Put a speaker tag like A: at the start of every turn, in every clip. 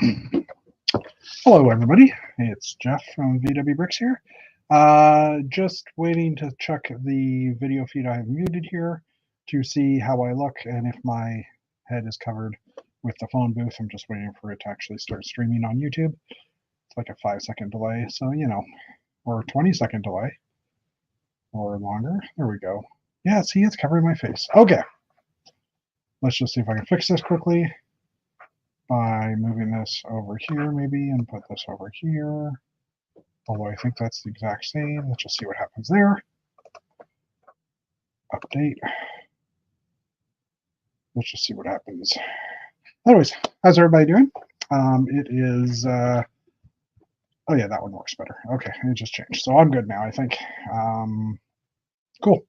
A: Hello, everybody. It's Jeff from VW Bricks here. Just waiting to check the video feed I have muted here to see how I look and if my head is covered with the phone booth. I'm just waiting for it to actually start streaming on YouTube. It's like a 5-second delay, so or a 20-second delay or longer. There we go. Yeah, see, it's covering my face. Okay. Let's just see if I can fix this quickly by moving this over here maybe and put this over here. Although I think that's the exact same. Let's just see what happens there. Update. Let's just see what happens. Anyways, how's everybody doing? It is, oh yeah, that one works better. Okay, it just changed. So I'm good now, I think. Cool.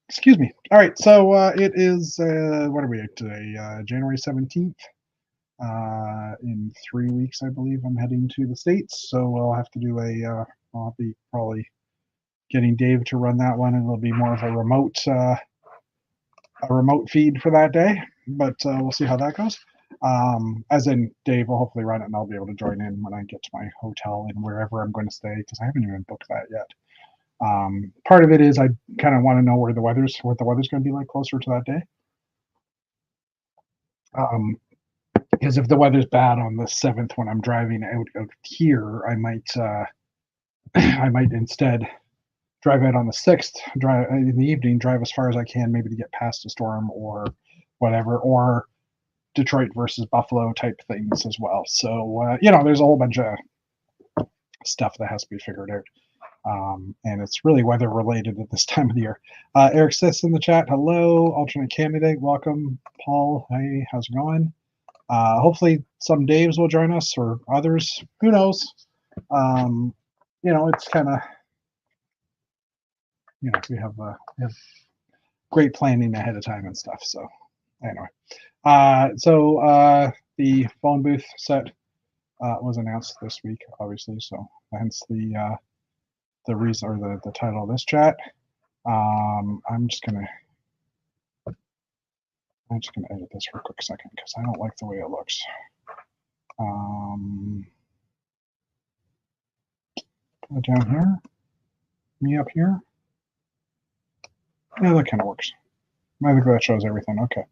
A: Excuse me. All right, so it is, what are we at today? January 17th. In 3 weeks, I believe, I'm heading to the States. So I'll have to do I'll be probably getting Dave to run that one, and it'll be more of a remote feed for that day. But we'll see how that goes. As in, Dave will hopefully run it, and I'll be able to join in when I get to my hotel and wherever I'm going to stay, because I haven't even booked that yet. Part of it is I kind of want to know what the weather's going to be like closer to that day. Because if the weather's bad on the 7th when I'm driving out here, I might instead drive out on the 6th, drive in the evening, drive as far as I can, maybe to get past a storm or whatever, or Detroit versus Buffalo type things as well. So there's a whole bunch of stuff that has to be figured out. And it's really weather related at this time of the year. Eric says in the chat, hello, alternate candidate, welcome. Paul, hey, how's it going? Hopefully some Daves will join us or others. Who knows? It's kind of, we have great planning ahead of time and stuff. So anyway, the phone booth set was announced this week, obviously. So hence the reason or the title of this chat. I'm just gonna edit this for a quick second because I don't like the way it looks. Put it down here, me up here. Yeah, that kind of works. I think that shows everything. Okay.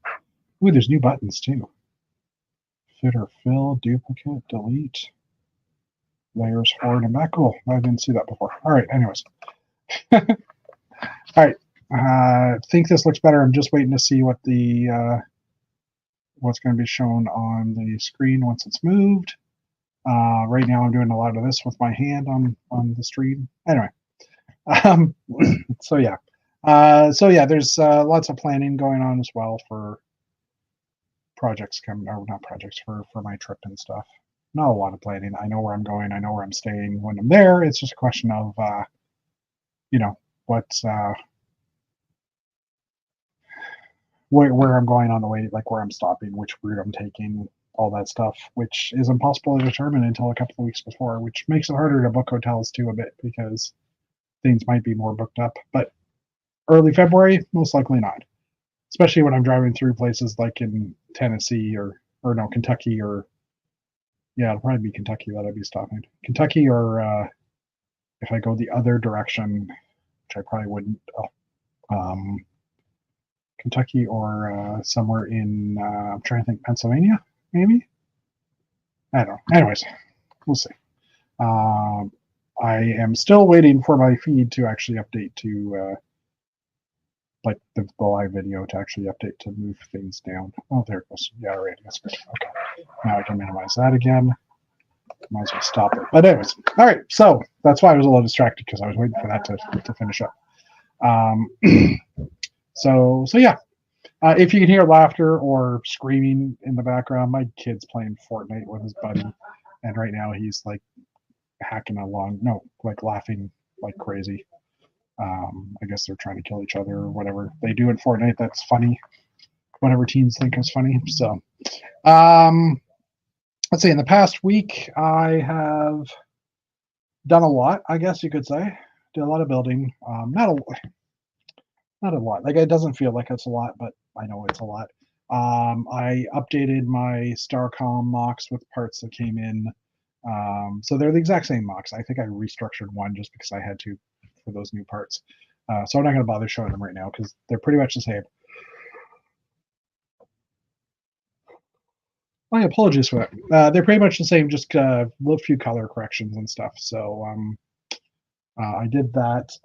A: Ooh, there's new buttons too. Fit or fill, duplicate, delete, layers forward and back. Cool. I didn't see that before. All right. Anyways. All right. I think this looks better. I'm just waiting to see what what's going to be shown on the screen once it's moved. Right now I'm doing a lot of this with my hand on the stream. Anyway. So yeah, there's lots of planning going on as well for projects coming, or not projects, for my trip and stuff. Not a lot of planning. I know where I'm going. I know where I'm staying when I'm there. It's just a question of, where I'm going on the way, like where I'm stopping, which route I'm taking, all that stuff, which is impossible to determine until a couple of weeks before, which makes it harder to book hotels too a bit because things might be more booked up. But early February, most likely not. Especially when I'm driving through places like in Tennessee or no, Kentucky, or yeah, it'll probably be Kentucky that I'd be stopping. Kentucky, or if I go the other direction, which I probably wouldn't, Kentucky or somewhere in, I'm trying to think, Pennsylvania, maybe? I don't know. Anyways, we'll see. I am still waiting for my feed to actually update to, like the live video to actually update to move things down. Oh, there it goes. Yeah, all right, that's good. Okay, now I can minimize that again. Might as well stop it. But anyways, all right. So that's why I was a little distracted because I was waiting for that to finish up. So yeah. If you can hear laughter or screaming in the background, my kid's playing Fortnite with his buddy, and right now he's like hacking along. No, like laughing like crazy. I guess they're trying to kill each other or whatever they do in Fortnite. That's funny. Whatever teens think is funny. So, let's see. In the past week, I have done a lot. I guess you could say. Did a lot of building. Not a lot. Like it doesn't feel like it's a lot, but I know it's a lot. I updated my Starcom mocks with parts that came in. So they're the exact same mocks. I think I restructured one just because I had to for those new parts. So I'm not going to bother showing them right now because they're pretty much the same. My apologies for that. They're pretty much the same, just a few color corrections and stuff. So I did that.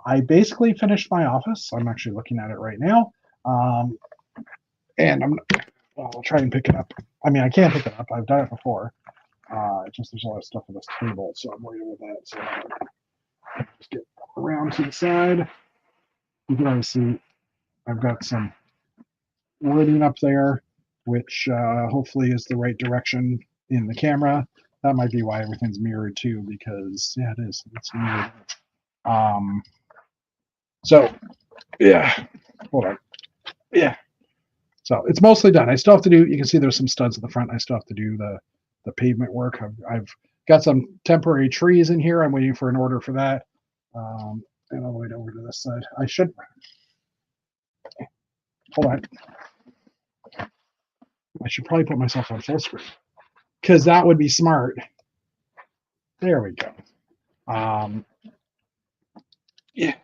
A: I basically finished my office. I'm actually looking at it right now. And I'll try and pick it up. I mean, I can't pick it up. I've done it before. Just there's a lot of stuff on this table, so I'm worried about that. So I'll just get around to the side. You can always see I've got some wording up there, which hopefully is the right direction in the camera. That might be why everything's mirrored too, because yeah, it is. It's mirrored. So yeah, hold on. Yeah. So it's mostly done. I still have to do. You can see there's some studs at the front. I still have to do the pavement work. I've got some temporary trees in here. I'm waiting for an order for that. And I'll wait over to this side. I should. Hold on. I should probably put myself on full screen because that would be smart. There we go. Yeah.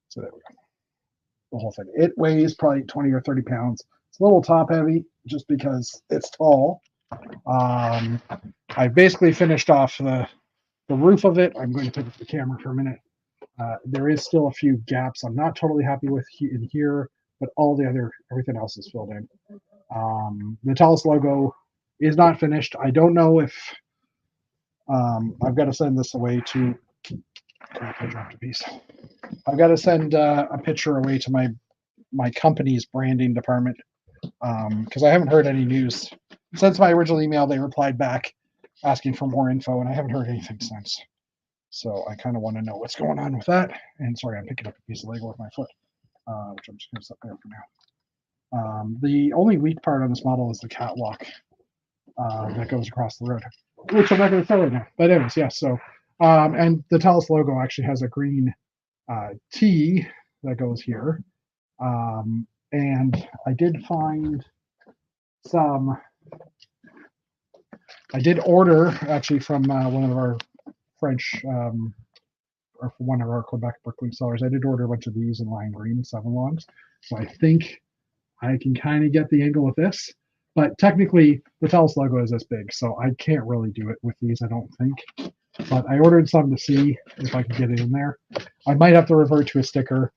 A: So there we go. The whole thing. It weighs probably 20 or 30 pounds. It's a little top heavy just because it's tall. I basically finished off the roof of it. I'm going to pick up the camera for a minute. There is still a few gaps I'm not totally happy with in here, but everything else is filled in. The Talos logo is not finished. I don't know if I've got to send this away to. I dropped a piece. I've got to send a picture away to my company's branding department because I haven't heard any news since my original email. They replied back asking for more info, and I haven't heard anything since. So I kind of want to know what's going on with that. And sorry, I'm picking up a piece of Lego with my foot, which I'm just going to set there for now. The only weak part on this model is the catwalk that goes across the road, which I'm not going to show right now. But anyways, yeah. So and the Talos logo actually has a green T that goes here. And I did find some. I did order actually from one of our French or from one of our Quebec Brooklyn sellers. I did order a bunch of these in lime green 7 longs. So I think I can kind of get the angle with this. But technically, the Talos logo is this big, so I can't really do it with these, I don't think. But I ordered some to see if I can get it in there. I might have to revert to a sticker.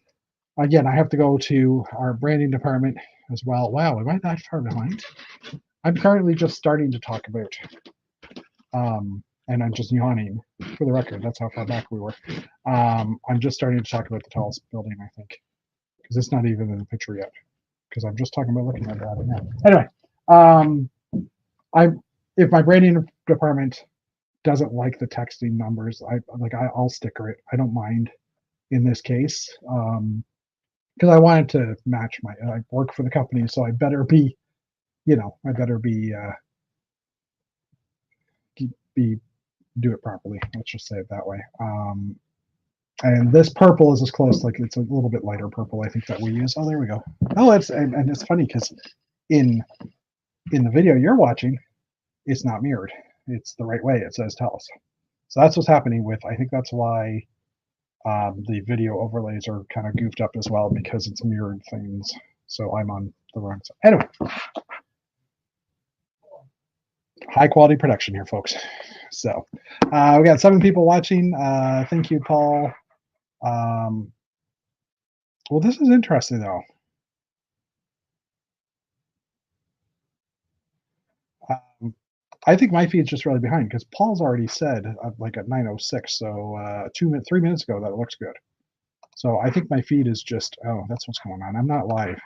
A: Again, I have to go to our branding department as well. Wow, am I that far behind? I'm currently just starting to talk about, and I'm just yawning for the record. That's how far back we were. I'm just starting to talk about the tallest building, I think, because it's not even in the picture yet. Because I'm just talking about looking at that now. Anyway, if my branding department doesn't like the texting numbers, I'll sticker it. I don't mind in this case. Because I wanted to match I work for the company, so I better be, I better be do it properly. Let's just say it that way. And this purple is as close, like it's a little bit lighter purple, I think, that we use. Oh, there we go. Oh, and it's funny because in the video you're watching, it's not mirrored. It's the right way. It says Talos. So that's what's happening with. I think that's why the video overlays are kind of goofed up as well, because it's mirrored things. So I'm on the wrong side. Anyway, high quality production here, folks. So we got 7 people watching. Thank you, Paul. Well, this is interesting though. I think my feed's just really behind because Paul's already said like at 9:06, so 3 minutes ago that it looks good. So I think my feed is just, oh, that's what's going on. I'm not live.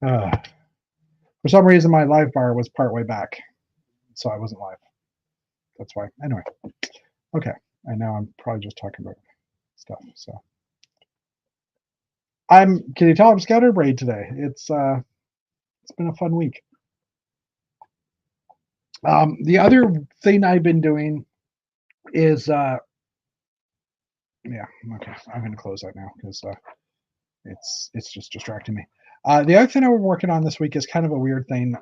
A: For some reason, my live bar was partway back, so I wasn't live. That's why. Anyway, okay. And now I'm probably just talking about stuff. So can you tell I'm scatterbrained today? It's been a fun week. The other thing I've been doing is yeah, okay. I'm going to close that now because it's just distracting me. The other thing I'm working on this week is kind of a weird thing,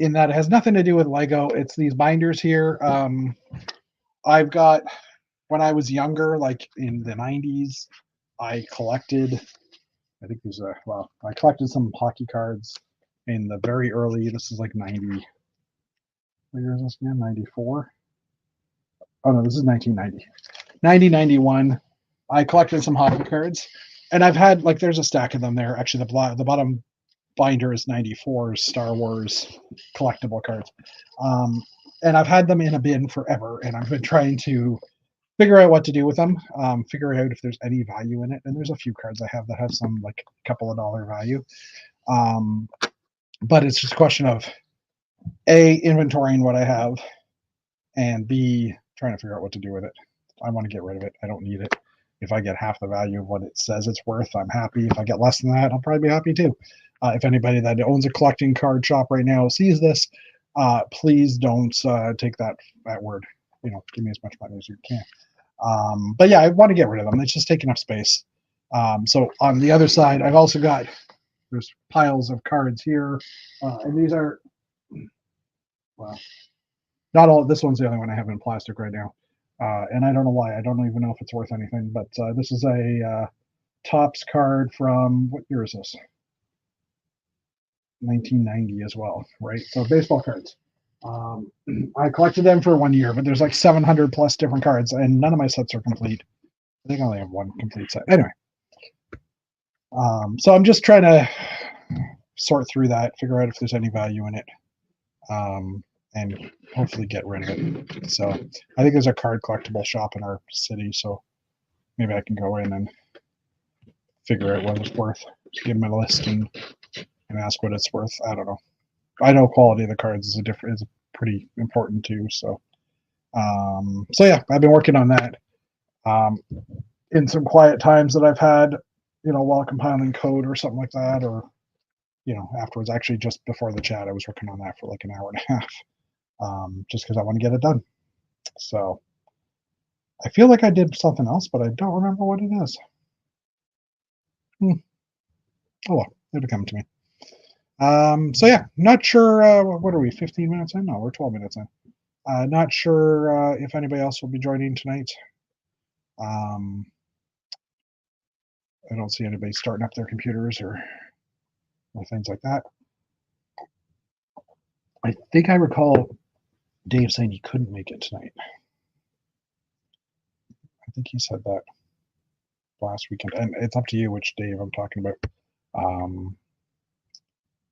A: in that it has nothing to do with Lego. It's these binders here. I've got, when I was younger, like in the 90s, I collected, I think there's a, well, I collected some hockey cards in the very early, this is like 90, what year is this again? 94? Oh no, this is 1990. 1991. I collected some hockey cards, and I've had, like, there's a stack of them there. Actually, the bottom binder is 94 Star Wars collectible cards. And I've had them in a bin forever, and I've been trying to figure out what to do with them, figure out if there's any value in it. And there's a few cards I have that have some, like, couple of dollar value. But it's just a question of A, inventorying what I have, and B, trying to figure out what to do with it. I want to get rid of it. I don't need it. If I get half the value of what it says it's worth, I'm happy. If I get less than that, I'll probably be happy too. If anybody that owns a collecting card shop right now sees this, please don't take that word. You know, give me as much money as you can. But yeah, I want to get rid of them. It's just taking up space. So on the other side, I've also got, there's piles of cards here, and these are, well, not all. This one's the only one I have in plastic right now, and I don't know why. I don't even know if it's worth anything. But this is a Topps card from, what year is this? 1990 as well, right? So baseball cards. I collected them for 1 year, but there's like 700 plus different cards, and none of my sets are complete. I think I only have one complete set. Anyway, so I'm just trying to sort through that, figure out if there's any value in it, and hopefully get rid of it. So I think there's a card collectible shop in our city, so maybe I can go in and figure out what it's worth. Give them a list and ask what it's worth. I don't know. I know quality of the cards is pretty important too. So, so yeah, I've been working on that. In some quiet times that I've had, you know, while compiling code or something like that, or, you know, afterwards. Actually, just before the chat, I was working on that for like an hour and a half, just because I want to get it done. So I feel like I did something else, but I don't remember what it is. Oh well, it'll come to me. So yeah, not sure. What are we? 15 minutes in? No, we're 12 minutes in. Not sure if anybody else will be joining tonight. I don't see anybody starting up their computers or things like that. I think I recall Dave saying he couldn't make it tonight. I think he said that last weekend, and it's up to you which Dave I'm talking about.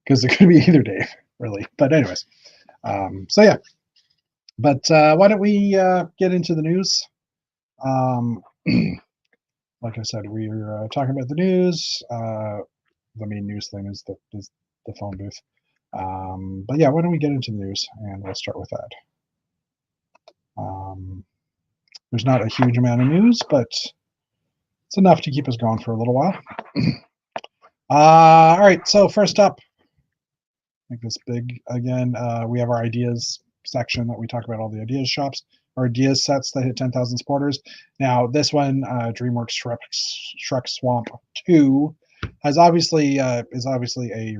A: Because it could be either Dave, really. But anyways, so yeah. But why don't we get into the news? Like I said, we're talking about the news. The main news thing is the phone booth. But yeah, why don't we get into the news, and we'll start with that. There's not a huge amount of news, but it's enough to keep us going for a little while. All right, so first up, make this big again. We have our ideas section that we talk about all the ideas shops or ideas sets that hit 10,000 supporters. Now this one, DreamWorks Shrek Swamp 2, is obviously a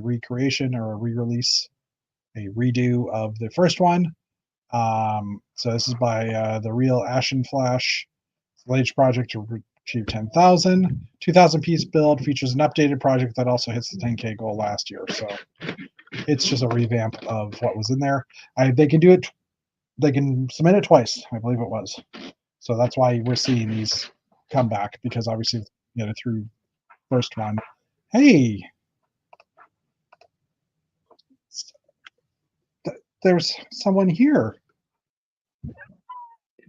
A: recreation or a re-release, a redo of the first one. So this is by the Real Ashen Flash. The latest project to achieve 10,000. 2,000 piece build, features an updated project that also hits the 10K goal last year. So it's just a revamp of what was in there. They can do it. They can submit it twice, I believe it was. So that's why we're seeing these come back, because obviously get it through first one. Hey, there's someone here.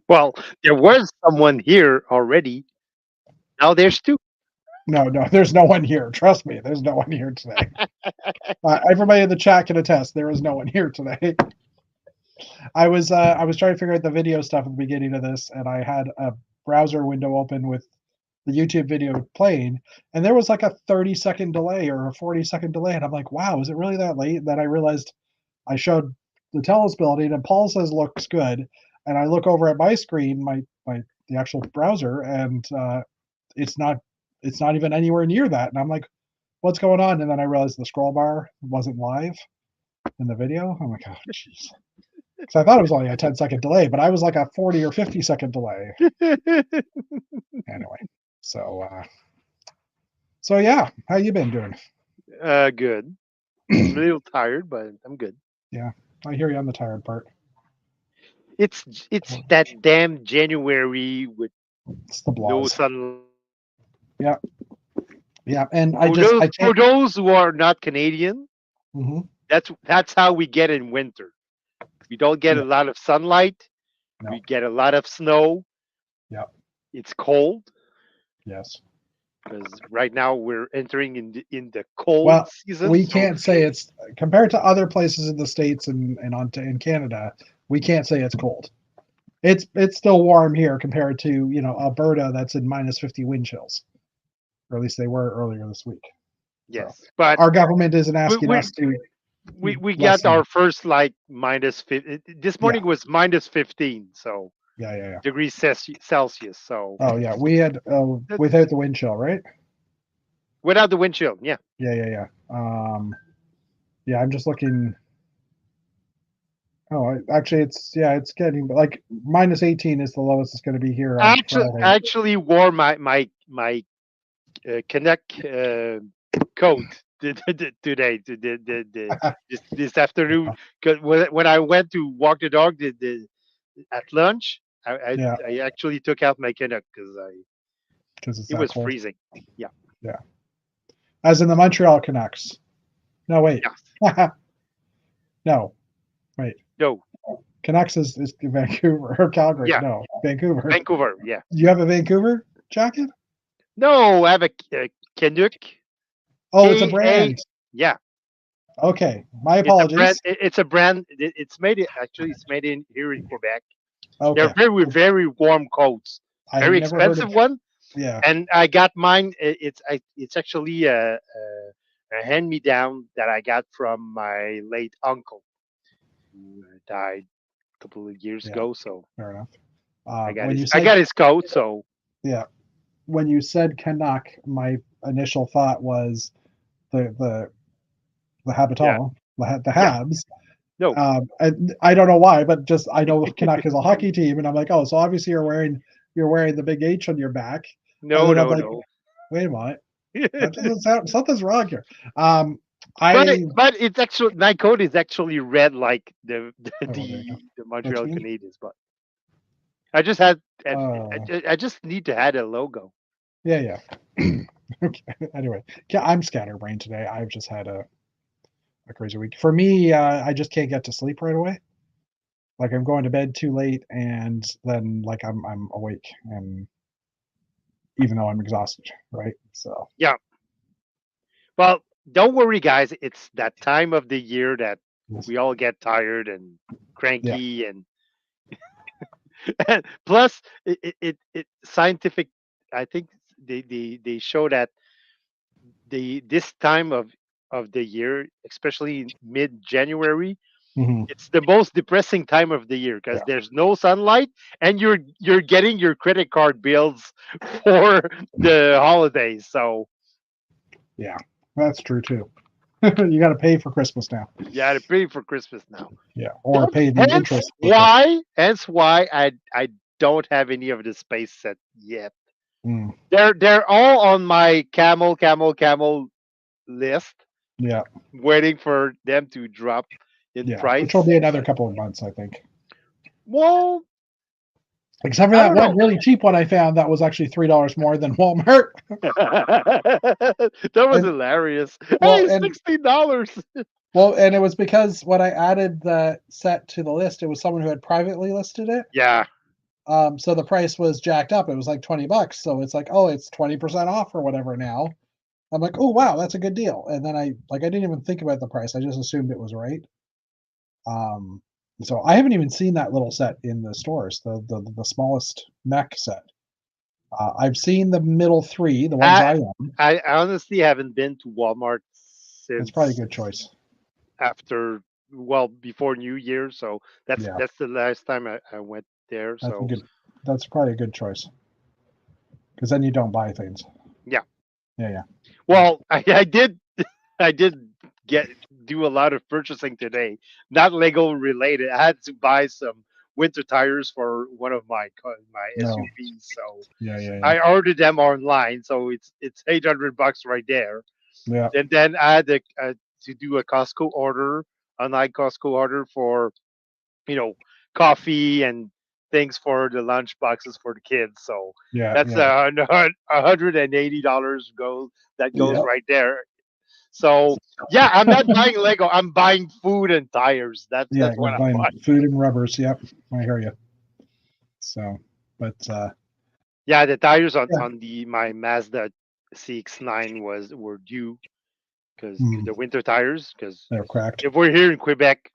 B: Well, there was someone here already. Now there's two.
A: No, there's no one here. Trust me, there's no one here today. Everybody in the chat can attest there is no one here today. I was trying to figure out the video stuff at the beginning of this, and I had a browser window open with the YouTube video playing, and there was like a 30-second delay or a 40-second delay, and I'm like, wow, is it really that late? Then I realized I showed the Telus building, and Paul says looks good, and I look over at my screen, the actual browser, and it's not even anywhere near that, and I'm like, what's going on? And then I realized the scroll bar wasn't live in the video. I'm like, oh, jeez. Because I thought it was only a 10-second delay, but I was like a 40 or 50-second delay. Anyway, so yeah, how you been doing?
B: Good. I'm a little tired, but I'm good.
A: Yeah, I hear you on the tired part.
B: It's that damn January with
A: It's the
B: no
A: blahs.
B: sun.
A: Yeah, and
B: For those who are not Canadian,
A: hmm
B: that's how we get in winter. We don't get
A: Yeah.
B: a lot of sunlight.
A: No.
B: We get a lot of snow.
A: Yeah.
B: It's cold
A: Yes.
B: because right now we're entering in the cold season.
A: We
B: so
A: can't say it's compared to other places in the States and in Canada. We can't say it's cold. It's still warm here compared to Alberta that's in -50 wind chills, or at least they were earlier this week.
B: yes, but
A: Our government isn't asking us to.
B: we got our first like -50. This morning was -15, so
A: Yeah.
B: degrees Celsius. So
A: Oh yeah, we had without the wind chill, right?
B: without the wind chill, yeah.
A: Yeah. Yeah, I'm just looking. Oh, actually, it's getting like -18 is the lowest it's going to be here. On Friday.
B: Actually wore my Canuck coat today, this afternoon. Because when I went to walk the dog at lunch, I actually took out my Canuck because it was
A: cold.
B: freezing. Yeah.
A: As in the Montreal Canucks. No, wait.
B: Yeah.
A: No, wait.
B: No.
A: Canucks is Vancouver or Calgary.
B: Yeah.
A: No, Vancouver.
B: Vancouver, yeah.
A: You have a Vancouver jacket?
B: No, I have a Canuck.
A: Oh, it's a brand.
B: Yeah.
A: Okay, my apologies.
B: It's a brand. It's made in here in Quebec.
A: Okay.
B: They're very, very warm coats. Very expensive one.
A: Yeah.
B: And I got mine. It's actually a hand me down that I got from my late uncle, who died a couple of years ago. So
A: fair enough.
B: I got his coat. So
A: yeah, when you said Canuck, my initial thought was the Habitants, the Habs.
B: No,
A: I don't know why, but just I know Canuck is a hockey team, and I'm like, oh, so obviously you're wearing the big H on your back.
B: No.
A: Wait a minute, that doesn't sound, something's wrong here.
B: But it's actually my coat is actually red like the Montreal Canadiens, but I just had I just need to add a logo.
A: Yeah. Okay. Anyway, I'm scatterbrained today. I've just had a crazy week. For me, I just can't get to sleep right away. Like I'm going to bed too late, and then like I'm awake, and even though I'm exhausted, right? So
B: yeah. Well, don't worry, guys. It's that time of the year that we all get tired and cranky, and plus it scientific. I think they show that this time of the year, especially mid January, it's the most depressing time of the year because there's no sunlight and you're getting your credit card bills for the holidays. So
A: yeah, that's true too. You got to pay for Christmas now.
B: Yeah, to pay for Christmas now.
A: Yeah, or pay the interest.
B: Hence why I don't have any of the space set yet.
A: Mm.
B: They're all on my camel list.
A: Yeah,
B: waiting for them to drop in price,
A: which will be another couple of months, I think.
B: Well,
A: except for that one really cheap one I found that was actually $3 more than Walmart.
B: That was hilarious. Well, hey, $16.
A: Well, and it was because when I added the set to the list, it was someone who had privately listed it.
B: Yeah.
A: So the price was jacked up. It was like $20. So it's like, oh, it's 20% off or whatever now. I'm like, oh wow, that's a good deal. And then I didn't even think about the price. I just assumed it was right. So I haven't even seen that little set in the stores, the smallest mech set. I've seen the middle three, the ones I own.
B: I honestly haven't been to Walmart since.
A: It's probably a good choice.
B: Before New Year, so that's the last time I went there.
A: That's probably a good choice. Because then you don't buy things.
B: Yeah.
A: Yeah.
B: Well, I did I did do a lot of purchasing today, not Lego related. I had to buy some winter tires for one of my
A: No.
B: SUVs, so
A: Yeah.
B: I ordered them online. So it's $800 right there,
A: Yeah.
B: and then I had to do a Costco order, online Costco order for you know coffee and things for the lunch boxes for the kids. So
A: Yeah.
B: that's
A: Yeah.
B: $180 goes
A: Yeah.
B: right there. So yeah, I'm not buying Lego. I'm buying food and tires.
A: Yeah.
B: That's
A: You're
B: what I'm
A: buying
B: buying.
A: food and rubbers. Yep. I hear you. So, but
B: Yeah, the tires on
A: yeah.
B: my Mazda CX-9 were due because
A: Mm,
B: the winter tires. Because
A: they're cracked.
B: if we're here in Quebec,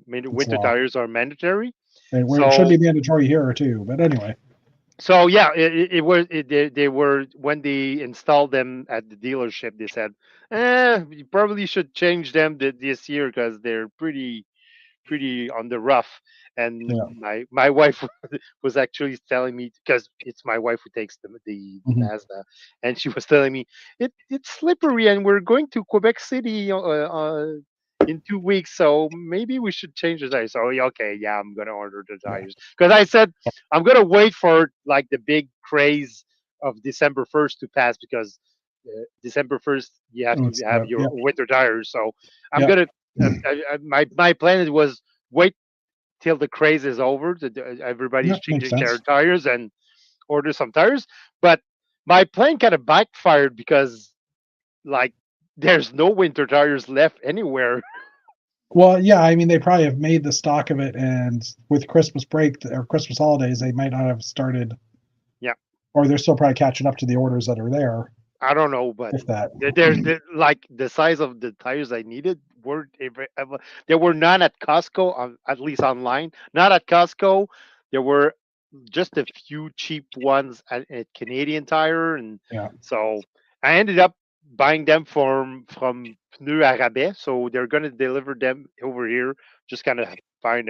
A: It's
B: winter
A: law.
B: tires are mandatory.
A: It should
B: So
A: be mandatory here too. But anyway.
B: yeah, they were when they installed them at the dealership. They said, you probably should change them this year because they're pretty on the rough. And
A: Yeah.
B: my wife was actually telling me because it's my wife who takes the
A: Hmm.
B: Mazda, and she was telling me it's slippery, and we're going to Quebec City in 2 weeks, so maybe we should change the tires. So yeah, okay, yeah, I'm gonna order the
A: Yeah.
B: tires because I said I'm gonna wait for like the big craze of December 1st to pass because December 1st you have to
A: It's,
B: have your
A: yeah.
B: winter tires. So I'm
A: Yeah.
B: gonna my plan was wait till the craze is over. Everybody's
A: Yeah. Makes
B: changing their
A: sense.
B: tires and order some tires. But my plan kind of backfired because like there's no winter tires left anywhere.
A: Well, yeah. I mean, they probably have made the stock of it, and with Christmas break or Christmas holidays, they might not have started,
B: Yeah,
A: or they're still probably catching up to the orders that are there,
B: I don't know, but
A: if that.
B: like the size of the tires I needed there were none at Costco, at least online. Not at Costco. There were just a few cheap ones at Canadian Tire, and
A: Yeah.
B: so I ended up buying them from Pneu Arabais. So they're gonna deliver them over here. Just kind of find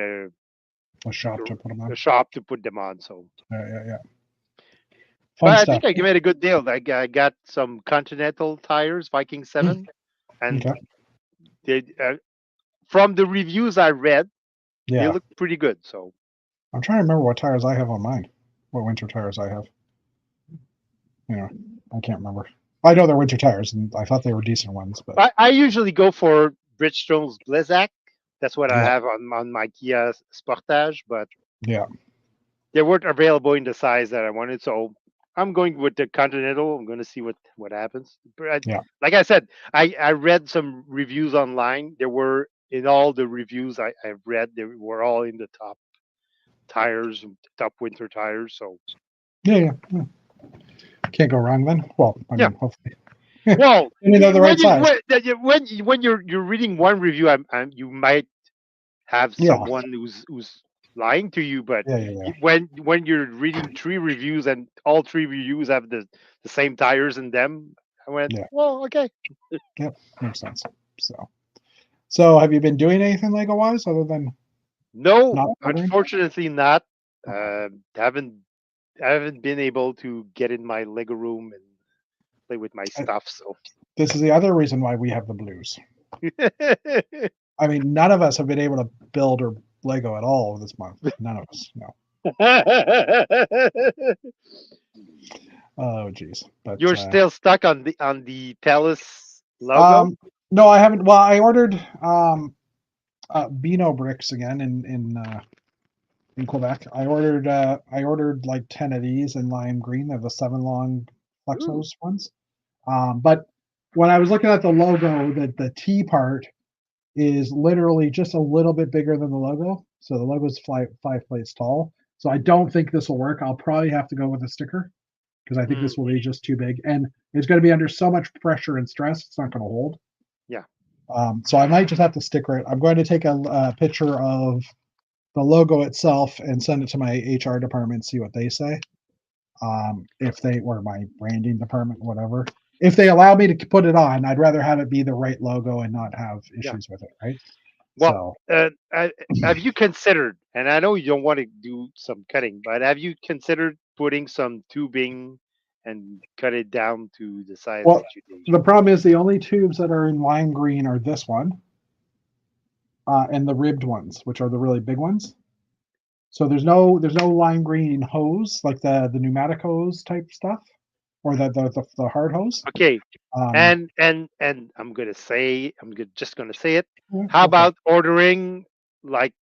A: A shop to put them
B: a
A: on.
B: shop to put them on. So,
A: Yeah. Fun
B: but I
A: stuff.
B: think I made a good deal. I got some Continental tires, Viking
A: Mm,
B: 7, and
A: okay.
B: they from the reviews I read, they
A: Yeah.
B: look pretty good. So
A: I'm trying to remember what tires I have on mine. What winter tires I have. I can't remember. I know they're winter tires, and I thought they were decent ones, but
B: I usually go for Bridgestone's Blizzak. That's what I
A: yeah.
B: have on my Kia Sportage, but
A: Yeah.
B: they weren't available in the size that I wanted. So I'm going with the Continental. I'm going to see what happens. But
A: Yeah.
B: like I said, I read some reviews online. There were in all the reviews I've read, they were all in the top tires, top winter tires. So
A: Yeah. Can't go wrong then. Well, I
B: yeah.
A: mean, hopefully.
B: Well,
A: I mean, they're the right size.
B: when you're reading one review, you might have
A: Yeah.
B: someone who's lying to you, but
A: Yeah.
B: when you're reading three reviews and all three reviews have the same tires in them, I went,
A: Yeah.
B: well, okay.
A: Yep. Makes sense. So have you been doing anything Lego wise other than
B: No,
A: not ordering?
B: unfortunately not.
A: Okay.
B: Haven't I haven't been able to get in my Lego room and play with my
A: I,
B: stuff. So
A: this is the other reason why we have the blues. I mean, none of us have been able to build or Lego at all this month. None of us. No. Oh, geez. But
B: You're still stuck on the Telus logo.
A: um, no, I haven't. Well, I ordered Beano bricks again in Quebec. I ordered like 10 of these in lime green. They're the 7 long
B: Ooh.
A: Flexos ones. But when I was looking at the logo, the T part is literally just a little bit bigger than the logo. So the logo is 5 plates tall. So I don't think this will work. I'll probably have to go with a sticker because I think
B: Mm,
A: this will be just too big. And it's going to be under so much pressure and stress, it's not going to hold.
B: yeah.
A: So I might just have to sticker it. I'm going to take a picture of the logo itself and send it to my HR department, see what they say. If they, or my branding department, whatever. If they allow me to put it on, I'd rather have it be the right logo and not have
B: Yeah.
A: issues with it, right?
B: Well,
A: So
B: have you considered, and I know you don't want to do some cutting, but have you considered putting some tubing and cut it down to the size
A: Well,
B: that you need.
A: the problem is the only tubes that are in lime green are this one, and the ribbed ones, which are the really big ones. So there's no lime green hose like the pneumatic hose type stuff, or the hard hose.
B: Okay,
A: Um,
B: and I'm just gonna say it.
A: yeah,
B: How
A: go for it.
B: about ordering like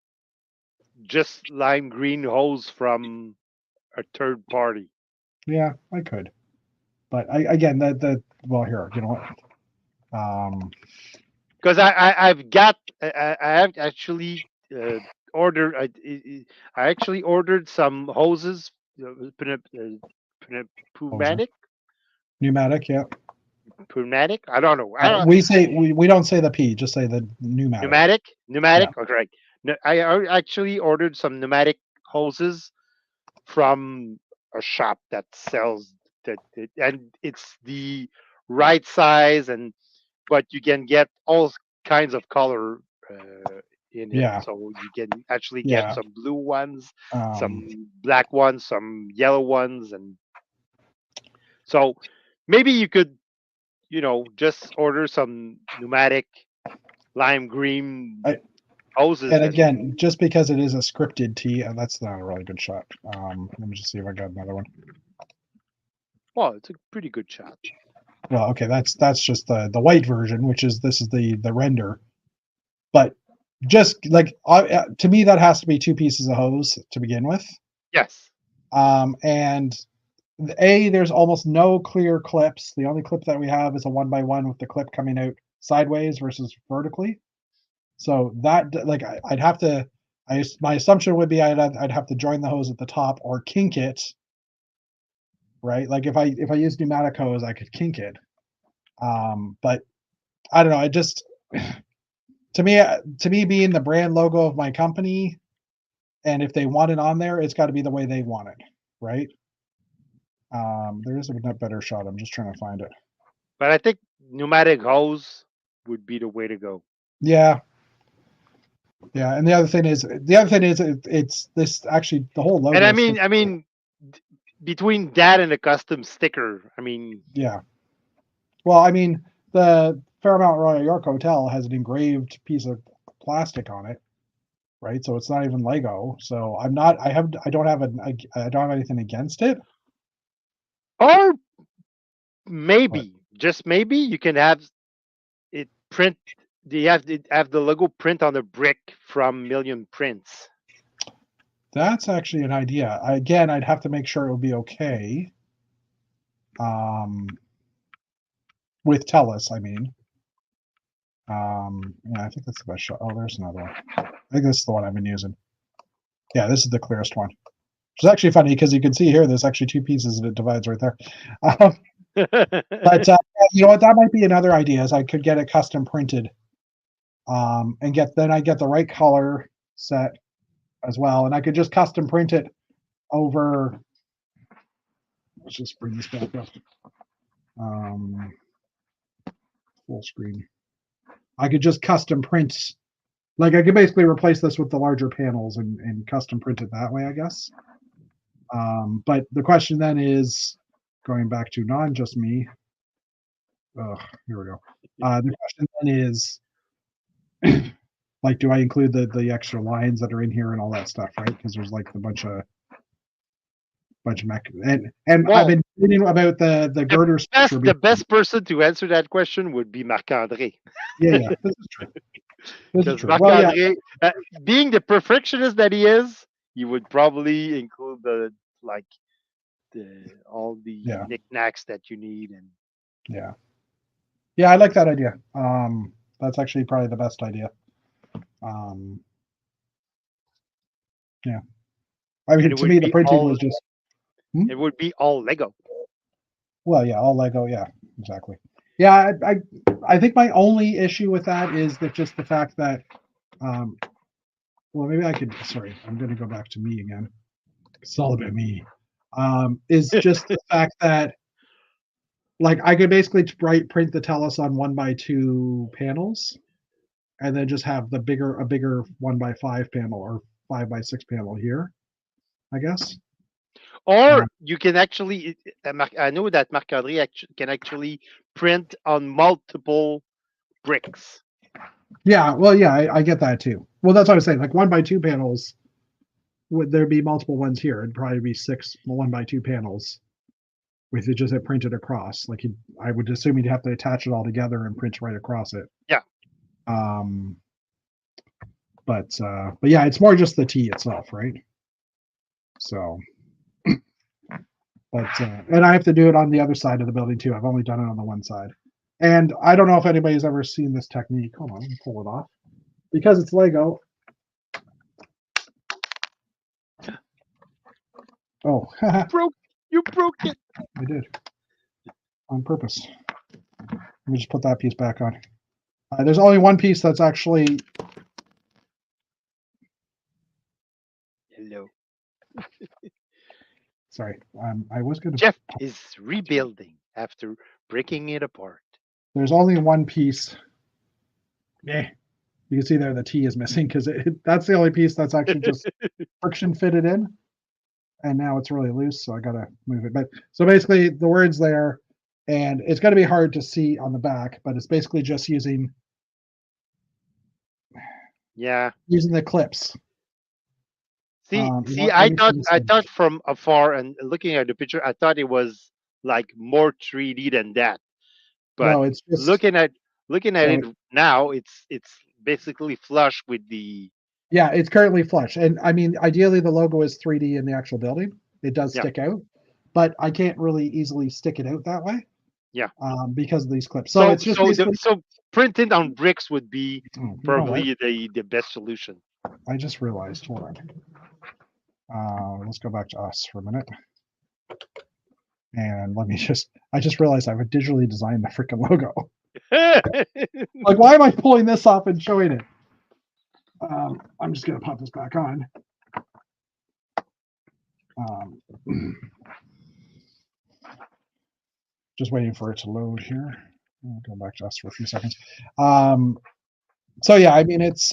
B: just lime green hose from a third party?
A: Yeah, I could, but again well, here, you know what?
B: Because I've got I have actually ordered I actually ordered some hoses,
A: Hoser.
B: pneumatic
A: Pneumatic, yeah.
B: pneumatic. I don't know. I don't
A: We don't say the P, just say the pneumatic. Yeah.
B: pneumatic. Oh, correct. No, actually ordered some pneumatic hoses from a shop that sells and it's the right size, and but you can get all kinds of color in it.
A: Yeah.
B: So you can actually get
A: Yeah.
B: some blue ones,
A: Um,
B: some black ones, some yellow ones, and so maybe you could, just order some pneumatic lime green
A: I,
B: hoses
A: and
B: that.
A: again, just because it is a scripted T, that's not a really good shot. Let me just see if I got another one.
B: Well, it's a pretty good shot.
A: Well, okay, that's just the white version, which is this is the render. But just like to me, that has to be two pieces of hose to begin with.
B: Yes.
A: And there's almost no clear clips. The only clip that we have is a 1x1 with the clip coming out sideways versus vertically. So that like I'd have to. My assumption would be I'd have to join the hose at the top or kink it. Right, like if I use pneumatic hose, I could kink it. But I don't know. I just to me being the brand logo of my company, and if they want it on there, it's got to be the way they want it, right? There is a better shot. I'm just trying to find it.
B: But I think pneumatic hose would be the way to go.
A: Yeah, yeah. And the other thing is, it's this actually the whole logo.
B: And
A: Is
B: between that and a custom sticker,
A: yeah. Well, I mean, the Fairmount Royal York Hotel has an engraved piece of plastic on it, right? So it's not even Lego. So I'm not. I don't have anything against it.
B: or
A: But
B: just maybe, you can have it print. They have the logo print on the brick from Million Prints.
A: that's actually an idea. Again, I'd have to make sure it would be okay. With TELUS, I mean. Yeah, I think that's the best shot. Oh, there's another one. I think this is the one I've been using. Yeah, this is the clearest one. Which is actually funny because you can see here there's actually two pieces and it divides right there. But you know what? That might be another idea. Is I could get it custom printed, and I get the right color set as well, and I could just custom print it over. Let's just bring this back up. Full screen. I could just custom print, like I could basically replace this with the larger panels and custom print it that way, I guess. But the question then is, going back to non just me. Oh, here we go. The question then is, like, do I include the extra lines that are in here and all that stuff, right? Because there's like a bunch of and
B: Well,
A: I've been reading about the girder structure.
B: the best person to answer that question would be Marc-André.
A: Yeah, this is true. This is
B: Because
A: true. Well, yeah,
B: Marc-André, being the perfectionist that he is, he would probably include all the
A: yeah,
B: knickknacks that you need. And
A: yeah, yeah. I like that idea. That's actually probably the best idea. Yeah. I mean, to me, the printing was just.
B: It would be all Lego.
A: Well, yeah, all Lego. Yeah, exactly. Yeah, I think my only issue with that is that just the fact that, well, maybe I could. Sorry, I'm going to go back to me again. It's all about me. Is just the fact that, like, I could basically print the TELUS on 1x2 panels, and then just have a bigger 1x5 panel or 5x6 panel here, I guess.
B: Or you can actually, I know that Marc-André can actually print on multiple bricks.
A: Yeah, well, yeah, I get that too. Well, that's what I was saying. Like 1x2 panels, would there be multiple ones here? It'd probably be 6 1x2 panels with it just printed across. Like I would assume you'd have to attach it all together and print right across it.
B: Yeah.
A: But yeah, it's more just the T itself, right? So, but and I have to do it on the other side of the building too. I've only done it on the one side, and I don't know if anybody's ever seen this technique. Hold on, let me pull it off because it's Lego. Oh,
B: You broke it.
A: I did on purpose. Let me just put that piece back on. There's only one piece that's actually.
B: Hello.
A: Sorry, I was going to.
B: Jeff is rebuilding after breaking it apart.
A: There's only one piece. Yeah, you can see there the T is missing because that's the only piece that's actually just friction fitted in, and now it's really loose, so I gotta move it. But so basically, the word's there, and it's going to be hard to see on the back, but it's basically just using the clips.
B: See, I thought from afar and looking at the picture, I thought it was like more 3D than that. But
A: no, it's just
B: looking at it now, it's basically flush with the.
A: Yeah, it's currently flush, and I mean, ideally the logo is 3D in the actual building. It does stick out, but I can't really easily stick it out that way.
B: Yeah.
A: Because of these clips. So it's just
B: so printed on bricks would be probably the best solution.
A: I just realized. Hold on. Let's go back to us for a minute. And let me I just realized I've digitally designed the freaking logo. Like, why am I pulling this off and showing it? I'm just going to pop this back on. Just waiting for it to load here. I'll go back to us for a few seconds. So yeah, I mean, it's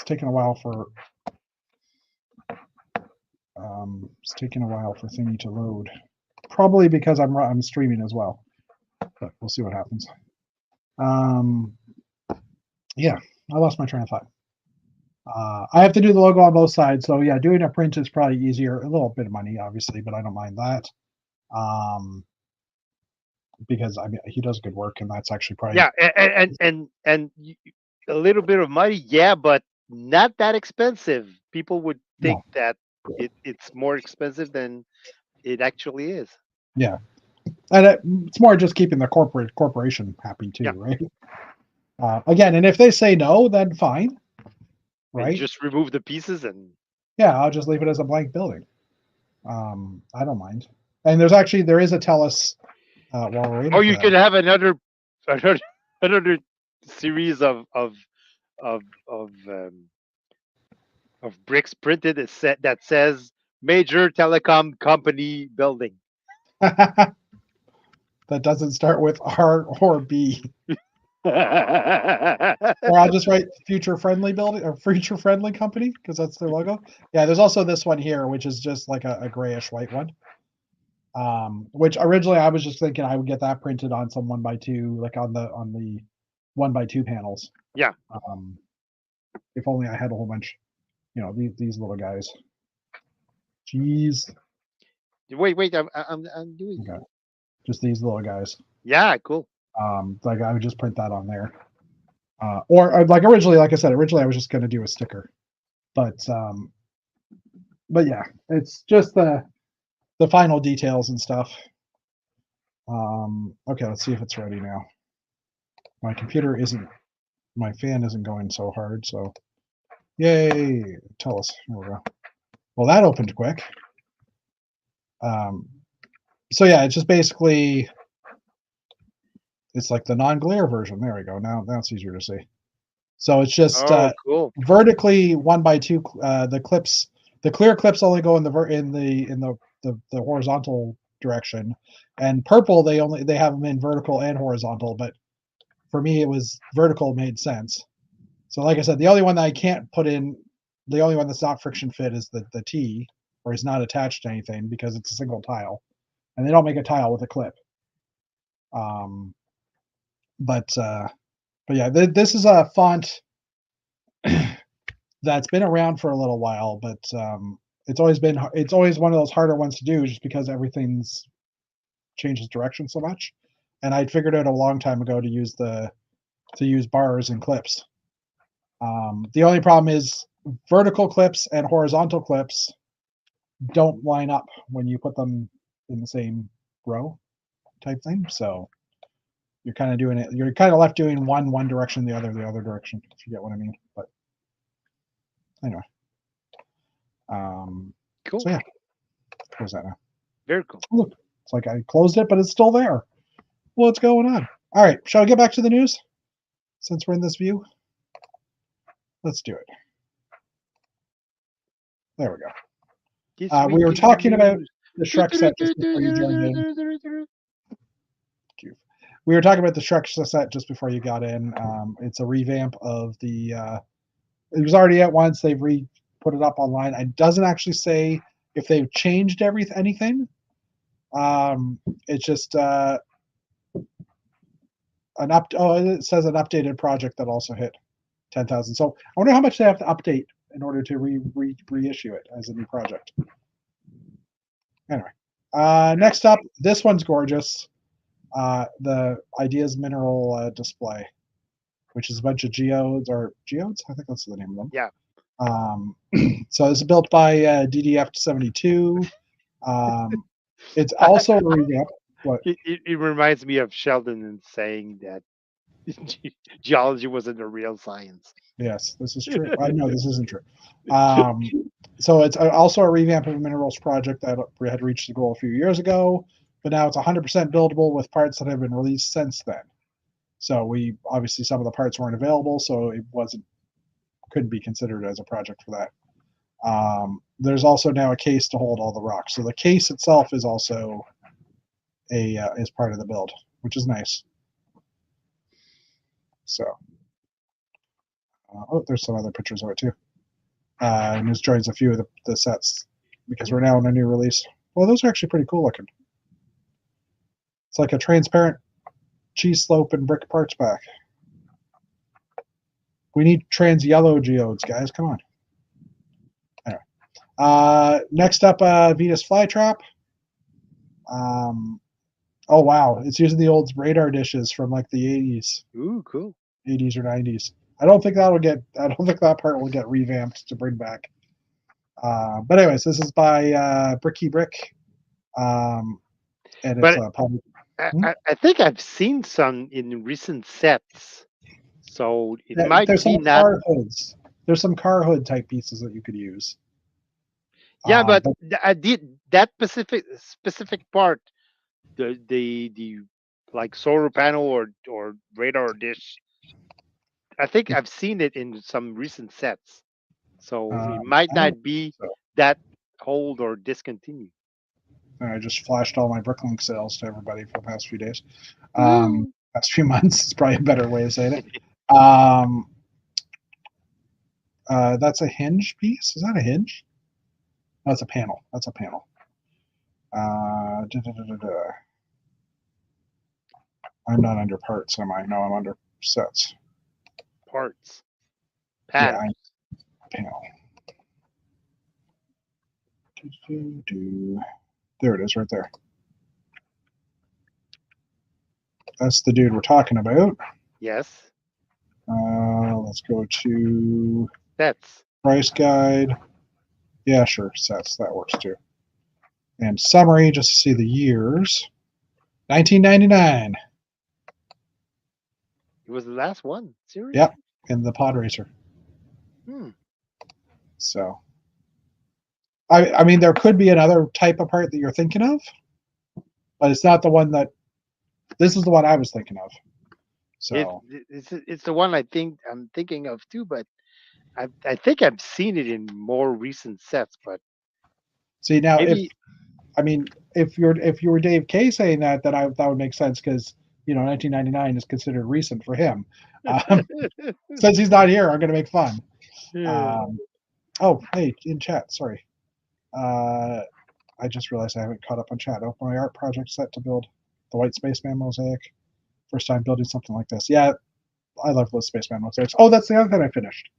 A: taking a while for Thingy to load. Probably because I'm streaming as well, but we'll see what happens. Yeah, I lost my train of thought. I have to do the logo on both sides, so yeah, doing a print is probably easier. A little bit of money, obviously, but I don't mind that. Because I mean, he does good work, and that's actually probably
B: and a little bit of money, yeah, but not that expensive. People would think that it's more expensive than it actually is.
A: Yeah, and it's more just keeping the corporation happy too, right? Again, and if they say no, then fine, right?
B: And just remove the pieces and.
A: Yeah, I'll just leave it as a blank building. I don't mind. And there is a TELUS. While we're waiting
B: you could have another series of bricks printed that says major telecom company building.
A: That doesn't start with R or B. Or I'll just write future friendly building or future friendly company because that's their logo. Yeah, there's also this one here, which is just like a grayish white one. Which originally I was just thinking I would get that printed on some 1x2, like on the 1x2 panels.
B: Yeah.
A: If only I had a whole bunch, these little guys. Jeez.
B: Wait, I'm doing.
A: Okay. Just these little guys.
B: Yeah, cool.
A: Like I would just print that on there. Or like originally, like I said, I was just going to do a sticker, but yeah, it's just the final details and stuff. Okay, let's see if it's ready now. My fan isn't going so hard, so yay, TELUS. Here we go. Well, that opened quick. So yeah, it's just basically, it's like the non-glare version. There we go. Now it's easier to see. So it's just
B: cool.
A: Vertically 1x2. The clear clips only go in the horizontal direction, and purple they have them in vertical and horizontal. But for me, it was vertical made sense. So like I said, the only one that I can't put in, the only one that's not friction fit is the T, or is not attached to anything because it's a single tile, and they don't make a tile with a clip. But yeah, this is a font that's been around for a little while, but it's always one of those harder ones to do just because everything's changes direction so much. And I'd figured out a long time ago to use bars and clips. The only problem is vertical clips and horizontal clips don't line up when you put them in the same row type thing. So you're kind of doing it. You're kind of left doing one direction, the other direction, if you get what I mean. But anyway.
B: Cool.
A: So yeah. Where's that now?
B: Very cool.
A: Look, it's like I closed it, but it's still there. What's going on? All right, shall we get back to the news? Since we're in this view, let's do it. There we go. We were talking about the Shrek set just before you joined in. We were talking about the Shrek set just before you got in. It's a revamp of the. It was already out once. They've put it up online. It doesn't actually say if they've changed anything. It's just it says an updated project that also hit 10,000. So I wonder how much they have to update in order to reissue it as a new project. Anyway, next up, this one's gorgeous. The Ideas Mineral display, which is a bunch of geodes. I think that's the name of them.
B: Yeah.
A: So this is built by DDF72. It's also a revamp. What?
B: It reminds me of Sheldon and saying that geology wasn't a real science.
A: Yes, this is true. I know this isn't true. So it's also a revamp of a minerals project that had reached the goal a few years ago, but now it's 100% buildable with parts that have been released since then. So obviously some of the parts weren't available, so it couldn't be considered as a project for that. There's also now a case to hold all the rocks. So the case itself is also is part of the build, which is nice. So, there's some other pictures of it too. And this joins a few of the sets because we're now in a new release. Well, those are actually pretty cool looking. It's like a transparent cheese slope and brick parts back. We need trans yellow geodes, guys. Come on. Anyway. Next up, Vetus Flytrap. Oh wow, it's using the old radar dishes from like the 80s.
B: Ooh, cool.
A: 80s or 90s. I don't think that part will get revamped to bring back. But anyways, this is by Bricky Brick. And it's public.
B: I think I've seen some in recent sets. So it might be not.
A: Car hoods. There's some car hood type pieces that you could use.
B: Yeah, but I did that specific part, the like solar panel or radar dish. I think I've seen it in some recent sets. So it might not be that old or discontinued.
A: I just flashed all my Bricklink sales to everybody for the past few days. Past few months is probably a better way of saying it. That's a hinge piece. Is that a hinge? No, it's a panel. That's a panel. I'm not under parts, am I? No, I'm under sets.
B: Parts.
A: Panels. Yeah, panel. There it is, right there. That's the dude we're talking about.
B: Yes.
A: Let's go to
B: sets.
A: Price guide. Yeah, sure, sets. That works too. And summary, just to see the years. 1999.
B: It was the last one. Seriously?
A: Yep, in the Pod Racer. So, I mean, there could be another type of part that you're thinking of, but it's not the one that. This is the one I was thinking of. So
B: it's the one I'm thinking of too, but I think I've seen it in more recent sets. But
A: see now, if you were Dave K saying that would make sense because 1999 is considered recent for him. Since he's not here, I'm going to make fun. Oh, hey, in chat, sorry. I just realized I haven't caught up on chat. Open my art project set to build the White Spaceman mosaic. First time building something like this. Yeah, I love those Spaceman mosaics. Oh, that's the other thing I finished.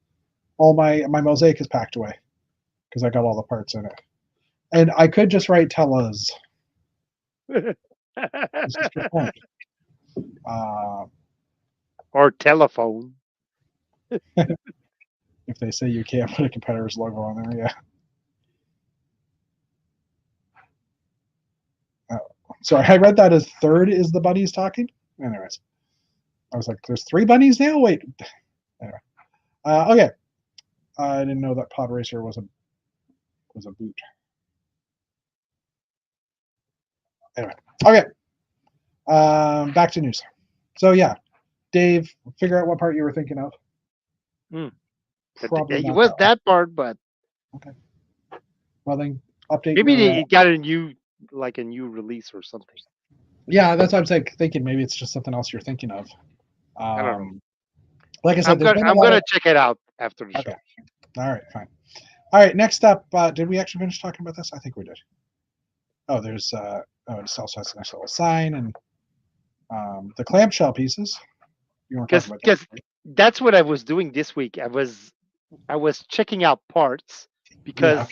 A: All my mosaic is packed away because I got all the parts in it. And I could just write tell us. This is your point.
B: Or telephone.
A: If they say you can't put a competitor's logo on there, yeah. Sorry, I read that as third is the bunnies talking. Anyways, I was like, there's 3 bunnies now? Wait. Anyway. Okay. I didn't know that Pod Racer was a boot. Anyway. Okay. Back to news. So yeah, Dave, figure out what part you were thinking of.
B: Probably it was that part, but
A: okay. Well then, update.
B: Maybe they got a new release or something.
A: Yeah, that's what I'm saying. Thinking maybe it's just something else you're thinking of.
B: I don't know.
A: Like I said,
B: I'm gonna check it out after the show.
A: All right, fine. All right, next up, did we actually finish talking about this? I think we did. Oh, there's it also has a nice little sign and the clamshell pieces.
B: Because that's what I was doing this week. I was checking out parts because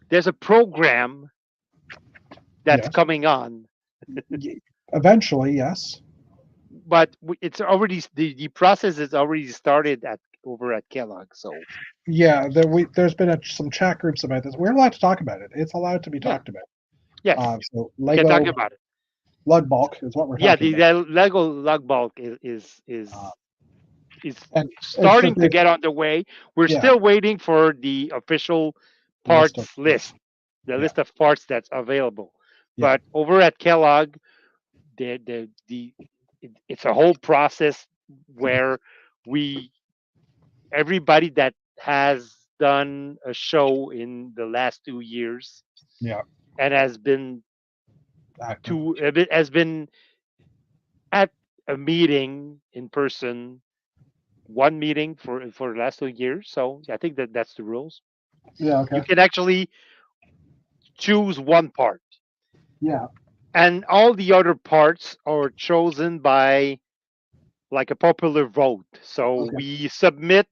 B: there's a program that's coming on.
A: Eventually, yes.
B: But it's already the process is already started over at Kellogg. So
A: yeah, there's been some chat groups about this. We're allowed to talk about it. It's allowed to be talked about.
B: Yes.
A: So Lego
B: can talk about it.
A: Lug bulk is what we're talking about.
B: Yeah, the Lego lug bulk is starting to get on the way. We're still waiting for the official parts list, the list of parts that's available. But over at Kellogg, it's a whole process where everybody that has done a show in the last 2 years, and has been at a meeting in person, one meeting for the last 2 years. So I think that's the rules.
A: Yeah, okay.
B: You can actually choose one part.
A: Yeah.
B: And all the other parts are chosen by like a popular vote. So we each submit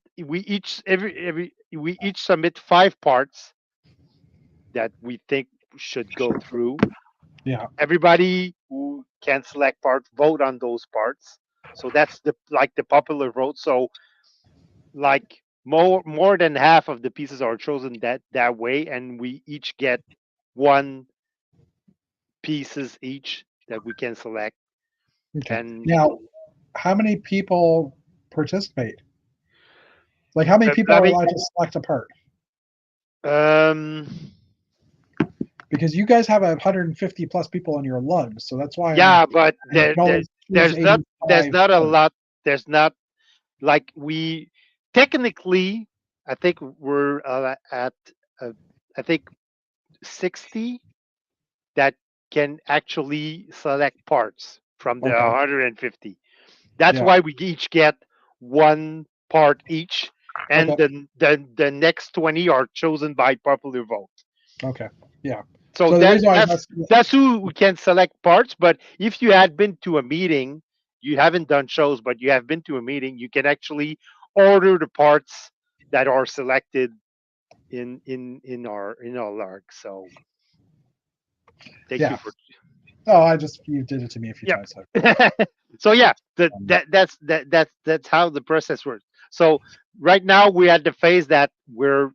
B: 5 parts that we think should go through.
A: Yeah.
B: Everybody who can select parts vote on those parts. So that's the popular vote. So like more than half of the pieces are chosen that way, and we each get 1 pieces each that we can select.
A: Okay.
B: And
A: now, how many people participate? Like, how many people are allowed to select a part? Because you guys have 150 plus people on your lug, so that's why.
B: Yeah, but there's not a lot. There's not like we technically. I think we're at I think 60 that can actually select parts from the 150. That's why we each get 1 part each, and then the next 20 are chosen by popular vote.
A: Okay. Yeah.
B: So that's who we can select parts. But if you had been to a meeting, you haven't done shows, but you have been to a meeting, you can actually order the parts that are selected in our lug. So thank you for.
A: Oh, you did it to me a few times.
B: So yeah, that's how the process works. So right now we're at the phase that we're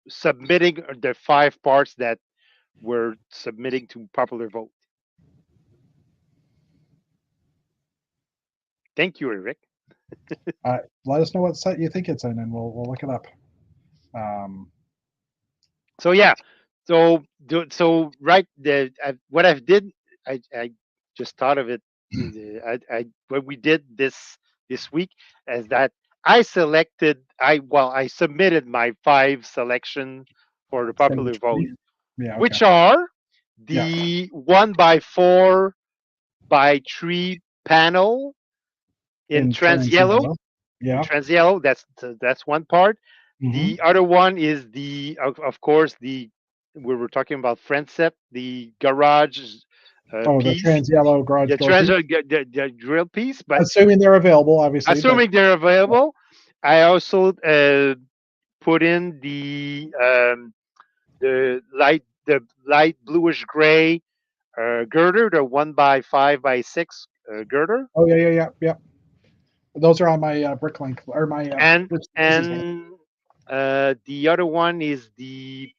B: submitting the 5 parts that we're submitting to popular vote. Thank you, Eric.
A: Let us know what site you think it's in, and we'll look it up.
B: So yeah, so right, what I did, I just thought of it. What we did this week is that I submitted my 5 selection for the popular vote, which are the 1x4 by 3 panel in trans yellow.
A: Yeah,
B: trans yellow. That's 1 part. The other one is of course, we were talking about Friendship, the garage
A: Oh, the
B: piece,
A: trans yellow garage
B: the
A: door piece.
B: treasure, the drill piece. But
A: Assuming they're available, obviously.
B: assuming they're available, I also put in the light bluish gray girder, the 1x5x6 girder,
A: Oh yeah. Those are on my Bricklink or my
B: and
A: Bricks and Pieces one.
B: and the other one is the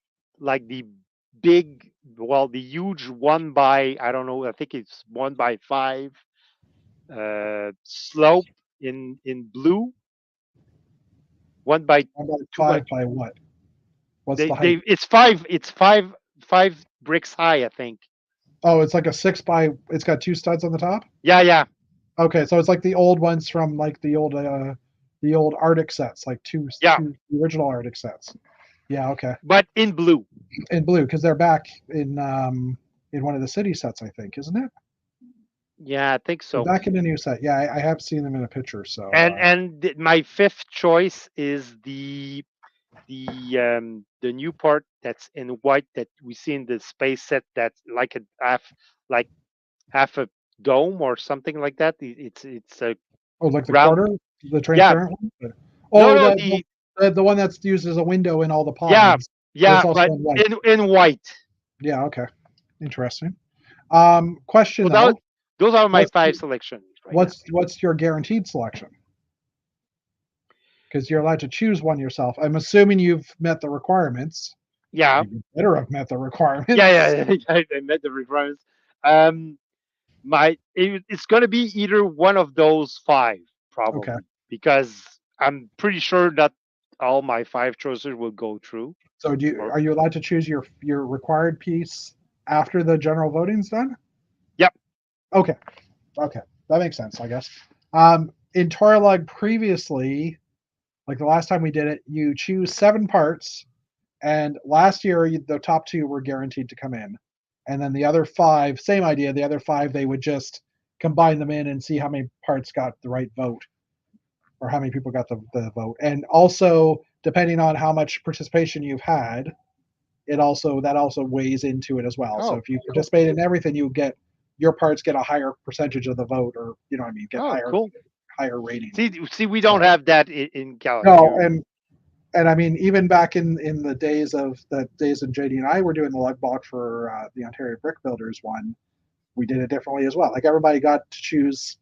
B: big, well, the huge one by, I don't know, I think it's 1x5 slope in blue, one by
A: 1x5 by what? What's the height?
B: it's five bricks high, I think.
A: Oh, it's like a 6 by. It's got 2 studs on the top.
B: Yeah.
A: Okay, so it's like the old ones from like the old Arctic sets, like
B: Yeah,
A: the original Arctic sets. Yeah, okay.
B: but in blue.
A: In blue, because they're back in one of the city sets, I think, isn't it?
B: Yeah, I think
A: They're
B: so.
A: back in the new set. Yeah, I have seen them in a picture. So
B: And my fifth choice is the new part that's in white that we see in the space set, that's like half a dome or something like that. It's a
A: oh, like the
B: round.
A: quarter, the
B: Yeah.
A: transparent one.
B: No,
A: Oh,
B: no,
A: the one that's used as a window in all the
B: yeah,
A: pods. But it's
B: yeah,
A: also
B: but
A: in white.
B: in white.
A: Yeah, okay. Interesting. Question
B: So that
A: though,
B: those are my
A: what's
B: five selections right now.
A: what's your guaranteed selection? Because you're allowed to choose one yourself. I'm assuming you've met the requirements.
B: Yeah,
A: You better have met the requirements.
B: yeah. I met the requirements. Um, it's going to be either one of those five,
A: Okay.
B: probably, because I'm pretty sure that all my five choices will go through.
A: So
B: Or
A: are you allowed to choose your required piece after the general voting's done?
B: Yep.
A: Okay. Okay. That makes sense, I guess. In Toralog previously, like the last time we did it, you choose 7 parts, and last year the top 2 were guaranteed to come in, and then the other 5, same idea. The other 5 they would just combine them in and see how many parts got the right vote, or how many people got the vote, and also depending on how much participation you've had, that also weighs into it as well. So
B: Oh,
A: if you
B: cool.
A: participate in everything, your parts get a higher percentage of the vote, or you know what I mean, get
B: Oh, cool.
A: higher rating.
B: See, we don't have that in
A: No,
B: Calgary.
A: and I mean, even back in the days of JD and I were doing the lug block for the Ontario Brick Builders one, we did it differently as well. Like everybody got to choose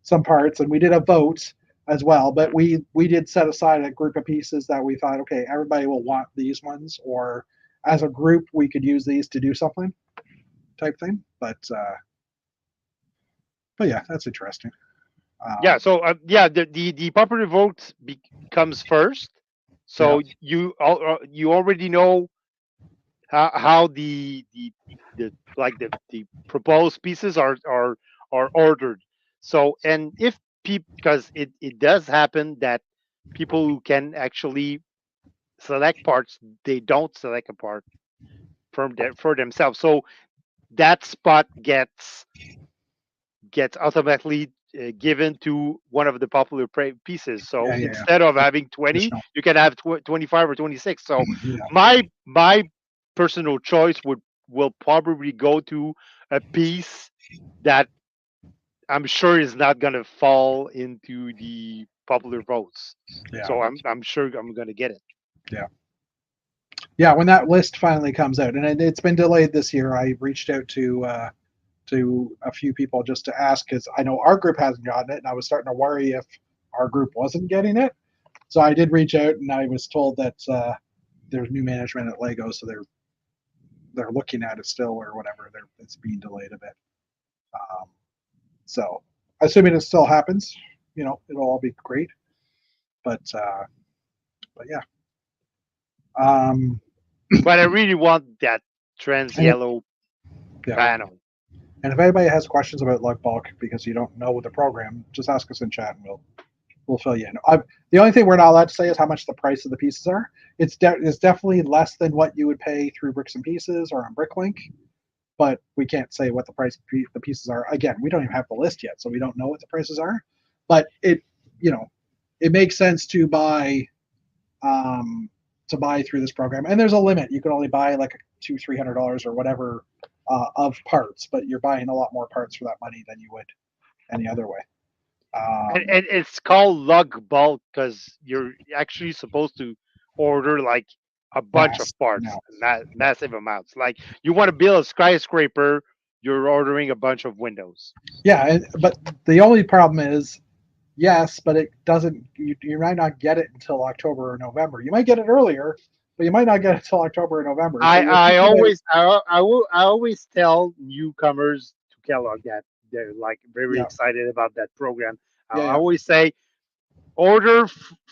A: some parts, and we did a vote as well. But we did set aside a group of pieces that we thought, okay, everybody will want these ones, or as a group we could use these to do something, type thing. But yeah, that's interesting.
B: Yeah. So the popular vote comes first. So you already know how the proposed pieces are ordered. So, and if people, because it does happen that people who can actually select parts, they don't select a part for themselves. So that spot gets automatically given to one of the popular pieces. So
A: Yeah.
B: instead of having 20,
A: Additional.
B: you can have 25 or 26. So
A: Yeah.
B: my personal choice will probably go to a piece that I'm sure is not going to fall into the popular votes.
A: Yeah.
B: So I'm sure I'm going to get it.
A: Yeah, when that list finally comes out, and it's been delayed this year, I reached out to a few people just to ask, because I know our group hasn't gotten it, and I was starting to worry if our group wasn't getting it. So I did reach out, and I was told that there's new management at Lego, so they're looking at it still, or whatever. It's being delayed a bit. So assuming it still happens, it'll all be great. But yeah.
B: But I really want that trans yellow panel.
A: And if anybody has questions about Lug Bulk because you don't know the program, just ask us in chat and we'll fill you in. The only thing we're not allowed to say is how much the price of the pieces are. It's definitely less than what you would pay through Bricks and Pieces or on Bricklink, but we can't say what the price of the pieces are. Again, we don't even have the list yet, so we don't know what the prices are. But it makes sense to buy to buy through this program. And there's a limit. You can only buy like $200-300 or whatever of parts, but you're buying a lot more parts for that money than you would any other way.
B: And it's called lug bulk because you're actually supposed to order like a bunch of parts, massive amounts. Like you want to build a skyscraper, you're ordering a bunch of windows.
A: Yeah, but the only problem is, yes, but it doesn't. You might not get it until October or November. You might get it earlier, but you might not get it until October or November. So
B: I always tell newcomers to Kellogg that they're like very excited about that program. I always say, order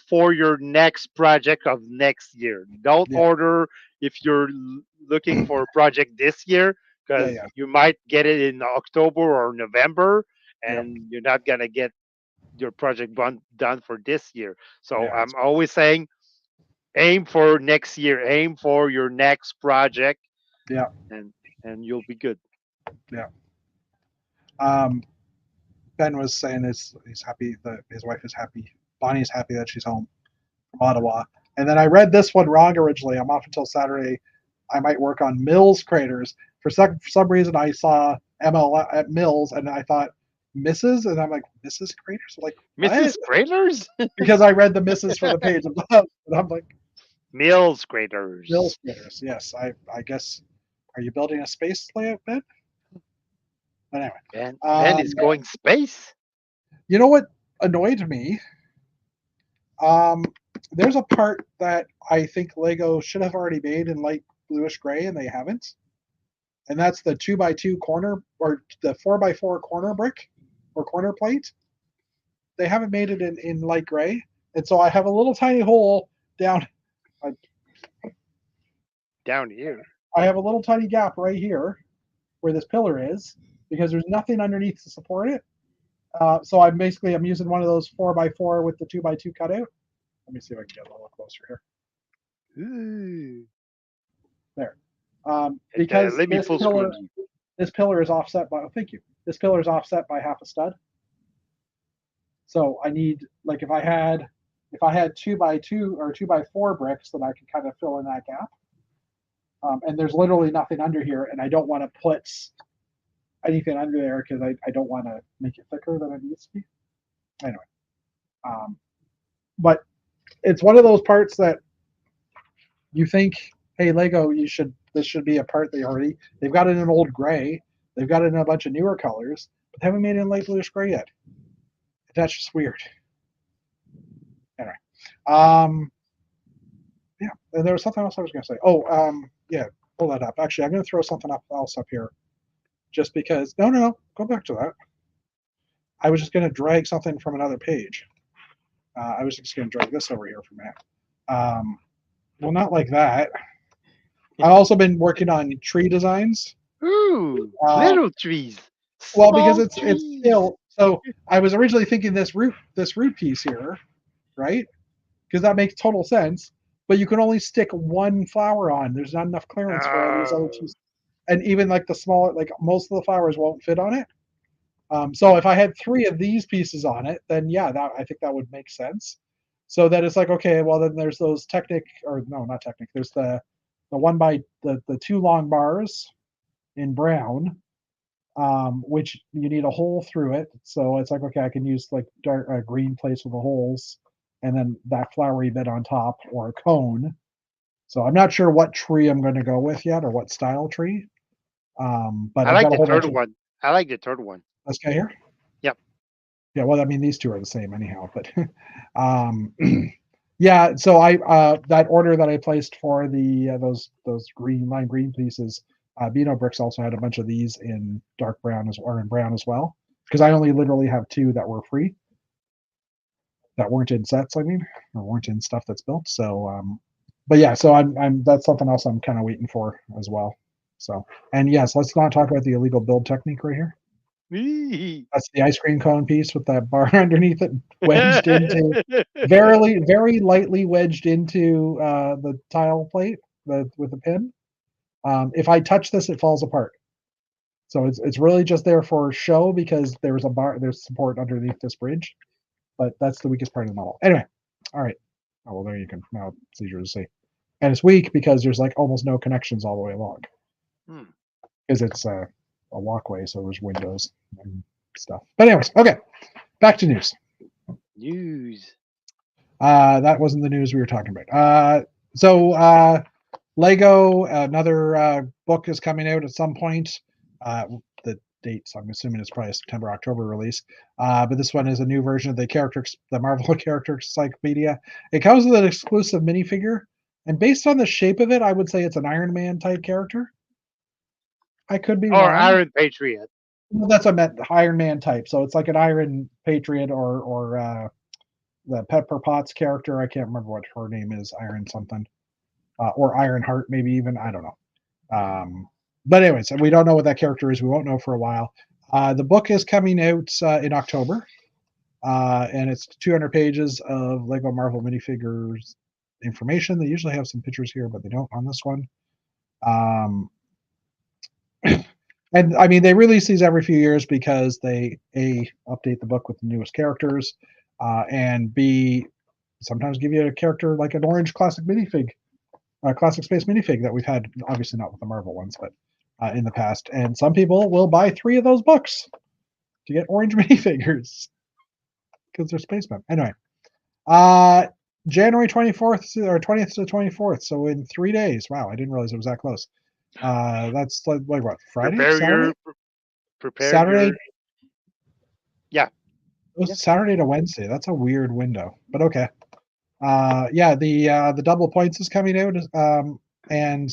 B: for your next project of next year. Don't order if you're looking for a project this year because you might get it in October or November, and you're not gonna get your project done for this year. So I'm always saying, aim for next year, aim for your next project, and you'll be good.
A: Ben was saying he's happy that his wife is happy. Bonnie is happy that she's home from Ottawa. And then I read this one wrong originally. I'm off until Saturday. I might work on Mills craters. For some reason, I saw ML at Mills, and I thought Mrs. And I'm like, Mrs. Craters? Like,
B: Mrs. Craters?
A: Because I read the Mrs. for the page above, and I'm like,
B: Mills Craters.
A: Mills Craters, yes. I guess, are you building a space layout, Ben? But anyway.
B: Ben is going space?
A: You know what annoyed me? There's a part that I think Lego should have already made in light bluish gray, and they haven't. And that's the 2x2 corner, or the 4x4 corner brick, or corner plate. They haven't made it in light gray. And so I have a little tiny hole down
B: here.
A: I have a little tiny gap right here where this pillar is, because there's nothing underneath to support it. So I'm using one of those 4x4 with the 2x2 cutout. Let me see if I can get a little closer here.
B: Ooh.
A: There. Because this pillar is offset by, this pillar is offset by half a stud. So I need, like, if I had 2x2 or 2x4 bricks, then I can kind of fill in that gap. And there's literally nothing under here, and I don't want to put anything under there because I don't want to make it thicker than it needs to be. Anyway, but it's one of those parts that you think, hey, Lego, this should be a part they've got it in old gray, they've got it in a bunch of newer colors, but they haven't made it in light bluish gray yet. That's just weird. Anyway, yeah, and there was something else I was going to say. Yeah, pull that up. Actually, I'm going to throw something else up here, just because. No, go back to that. I was just going to drag something from another page. I was just going to drag this over here for a minute. Well, not like that. I've also been working on tree designs.
B: Ooh, little trees.
A: Well, because it's still. So I was originally thinking this root piece here, right? Because that makes total sense. But you can only stick one flower on. There's not enough clearance for all these other two. And even like the smaller, like most of the flowers won't fit on it. So if I had 3 of these pieces on it, then yeah, I think that would make sense. So that it's like, okay, well then there's those there's the one by the 2 long bars in brown, which you need a hole through it. So it's like, okay, I can use like dark green plates with the holes, and then that flowery bit on top, or a cone. So I'm not sure what tree I'm going to go with yet, or what style tree. But
B: I like the third one. I like the third one.
A: This guy here?
B: Yep.
A: Yeah, well, I mean, these two are the same anyhow, but yeah, so I that order that I placed for the those lime green pieces, Beano Bricks also had a bunch of these in dark brown in brown as well, because I only literally have 2 that were free, that weren't in sets, or weren't in stuff that's built. So but yeah, so I'm that's something else I'm kind of waiting for as well. So, and yes, let's not talk about the illegal build technique right here. That's the ice cream cone piece with that bar underneath it, wedged into, very lightly wedged into the tile plate with the pin. If I touch this, it falls apart. So it's really just there for show, because there's support underneath this bridge, but that's the weakest part of the model. Anyway, all right. Oh, well, there you can, now it's easier to see. And it's weak because there's like almost no connections all the way along. Because it's a walkway, so there's windows and stuff. But anyways, okay, back to news.
B: News.
A: That wasn't the news we were talking about. Lego, another book is coming out at some point. The dates, I'm assuming it's probably a September, October release. But this one is a new version of the Marvel character encyclopedia. It comes with an exclusive minifigure, and based on the shape of it, I would say it's an Iron Man type character. I could be
B: Or
A: wrong.
B: Iron Patriot.
A: Well, that's what I meant, Iron Man type. So it's like an Iron Patriot or the Pepper Potts character. I can't remember what her name is, Iron something. Or Iron Heart, maybe even. I don't know. But anyways, we don't know what that character is. We won't know for a while. The book is coming out in October, and it's 200 pages of Lego Marvel minifigures information. They usually have some pictures here, but they don't on this one. And I mean, they release these every few years because they update the book with the newest characters, and B, sometimes give you a character like an orange classic minifig. Classic Space minifig that we've had, obviously not with the Marvel ones, but in the past. And some people will buy 3 of those books to get orange minifigures because they're spacemen. Anyway, January 24th or 20th to 24th. So in 3 days. Wow, I didn't realize it was that close. That's like what, Friday? Saturday?
B: Yeah.
A: It was Saturday to Wednesday. That's a weird window, but okay. The double points is coming out, and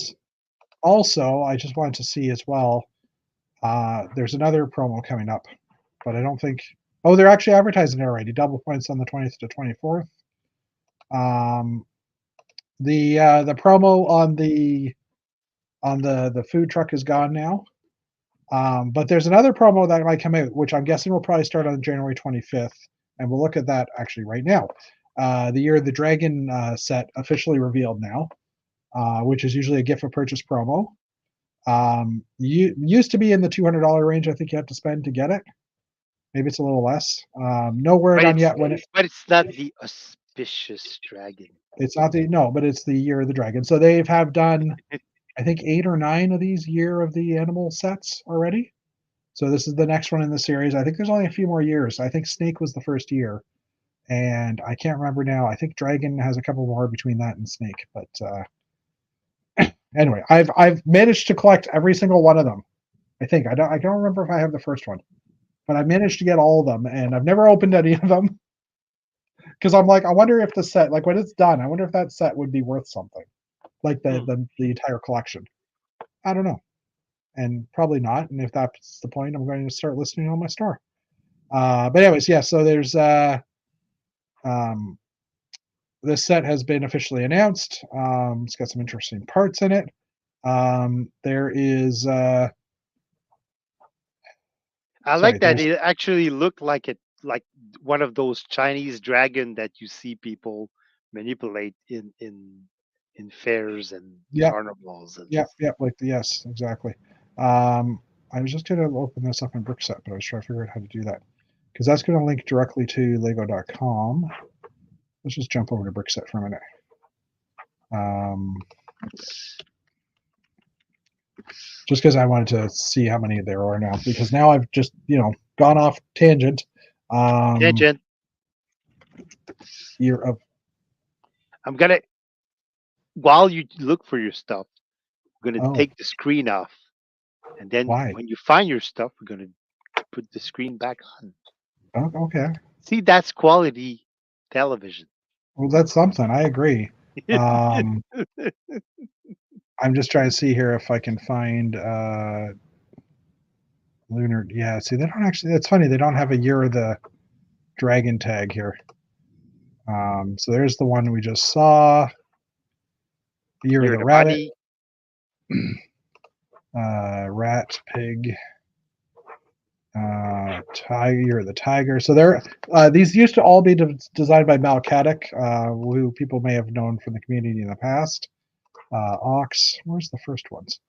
A: also I just wanted to see as well. There's another promo coming up, but I don't think. Oh, they're actually advertising it already. Double points on the 20th to 24th. The promo on the food truck is gone now. But there's another promo that might come out, which I'm guessing will probably start on January 25th, and we'll look at that actually right now. The Year of the Dragon set officially revealed now, which is usually a gift for purchase promo. Used to be in the $200 range. I think you have to spend to get it. Maybe it's a little less. No word on yet when it.
B: But it's not the auspicious dragon.
A: It's not but it's the Year of the Dragon. So they have done, I think, 8 or 9 of these Year of the Animal sets already. So this is the next one in the series. I think there's only a few more years. I think Snake was the first year. And I can't remember now. I think Dragon has a couple more between that and Snake. But anyway, I've managed to collect every single one of them. I think I don't remember if I have the first one, but I managed to get all of them, and I've never opened any of them because I'm like, I wonder if the set, like when it's done, I wonder if that set would be worth something, like the entire collection. I don't know, and probably not. And if that's the point, I'm going to start listing on my store. But anyways, yeah. So there's this set has been officially announced. It's got some interesting parts in it. There is.
B: I like that it actually looked like one of those Chinese dragon that you see people manipulate in fairs and carnivals. And
A: yes, exactly. I was just going to open this up in Brickset, but I was trying to figure out how to do that because that's going to link directly to Lego.com. Let's just jump over to Brickset for a minute. Just because I wanted to see how many there are now, because now I've just gone off tangent. Year of.
B: I'm gonna, while you look for your stuff, we're gonna take the screen off, and then when you find your stuff, we're gonna put the screen back on.
A: Oh, okay.
B: See, that's quality television.
A: Well, that's something. I agree. I'm just trying to see here if I can find Lunar. Yeah, see, they don't actually. It's funny. They don't have a Year of the Dragon tag here. So there's the one we just saw. Year of the Rabbit. Rat, Pig. Tiger, the Tiger. So there, these used to all be designed by Mal Caddick, who people may have known from the community in the past. Ox. Where's the first ones?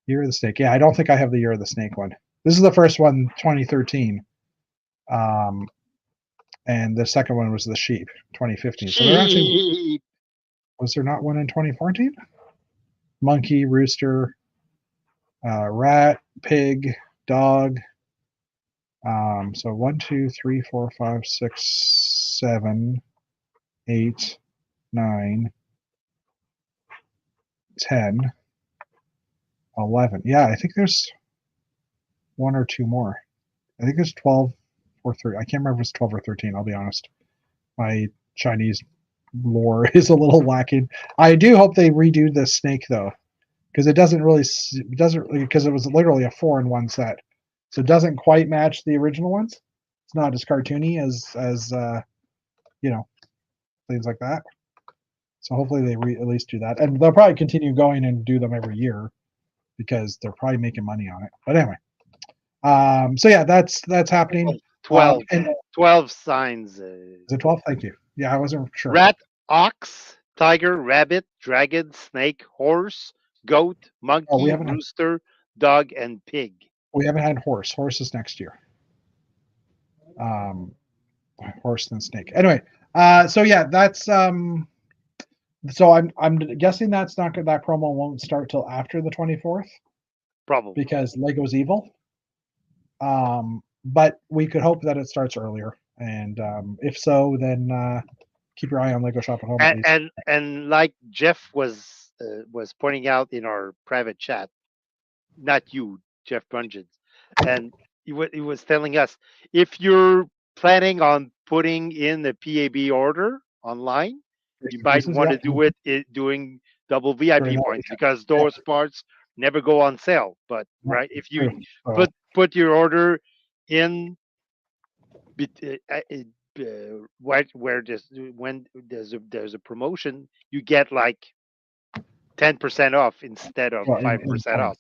A: Year of the Snake. Yeah, I don't think I have the Year of the Snake one. This is the first one, 2013. and the second one was the sheep, 2015. So there actually
B: Sheep.
A: was there not one in 2014? Monkey, rooster, rat, pig, dog. So 1, 2, 3, 4, 5, 6, 7, 8, 9, 10, 11. Yeah, I think there's one or two more. I think there's 12 or 3. I can't remember if it's 12 or 13. I'll be honest. My Chinese lore is a little lacking. I do hope they redo the snake though, because it doesn't because it was literally a 4-in-1 set, so it doesn't quite match the original ones. It's not as cartoony as things like that. So hopefully they at least do that, and they'll probably continue going and do them every year because they're probably making money on it. But anyway, so yeah, that's happening.
B: 12.
A: And
B: 12 signs.
A: is it 12? Thank you. Yeah, I wasn't sure.
B: Rat, ox, tiger, rabbit, dragon, snake, horse, goat, monkey, rooster, dog, and pig.
A: We haven't had horse. Horse is next year. Horse and snake. Anyway, so yeah, that's so I'm guessing that's not good. That promo won't start till after the 24th,
B: probably,
A: because Lego's evil. But we could hope that it starts earlier, and if so, then keep your eye on Lego Shop at Home.
B: And like Jeff was pointing out in our private chat, not you, Jeff Brungens, and he was telling us, if you're planning on putting in the PAB order online, you might want to do it doing double VIP points, because those parts never go on sale. But right, if you put your order in where when there's a promotion, you get like 10% off instead of 5% off.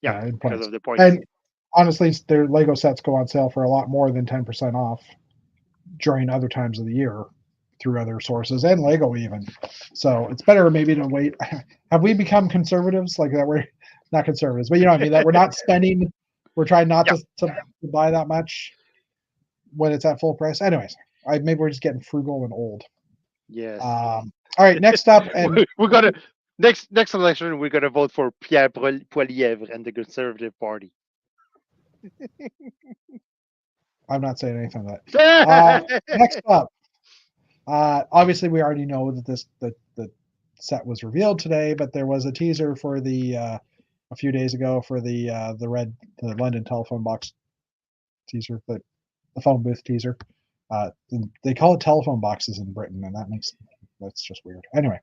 B: Yeah, because of the points.
A: And honestly, their Lego sets go on sale for a lot more than 10% off during other times of the year through other sources, and Lego even. So it's better maybe to wait. Have we become conservatives like that? We're not conservatives, but you know what I mean, that we're not spending, we're trying not to buy that much when it's at full price. Anyways, maybe we're just getting frugal and old.
B: Yes.
A: All right, next up, and
B: we're gonna next election we're gonna vote for Pierre Poilievre and the Conservative Party.
A: I'm not saying anything like that. Next up, obviously we already know that the set was revealed today, but there was a teaser for the a few days ago for the London telephone box teaser, the phone booth teaser. They call it telephone boxes in Britain, and that's just weird. Anyway,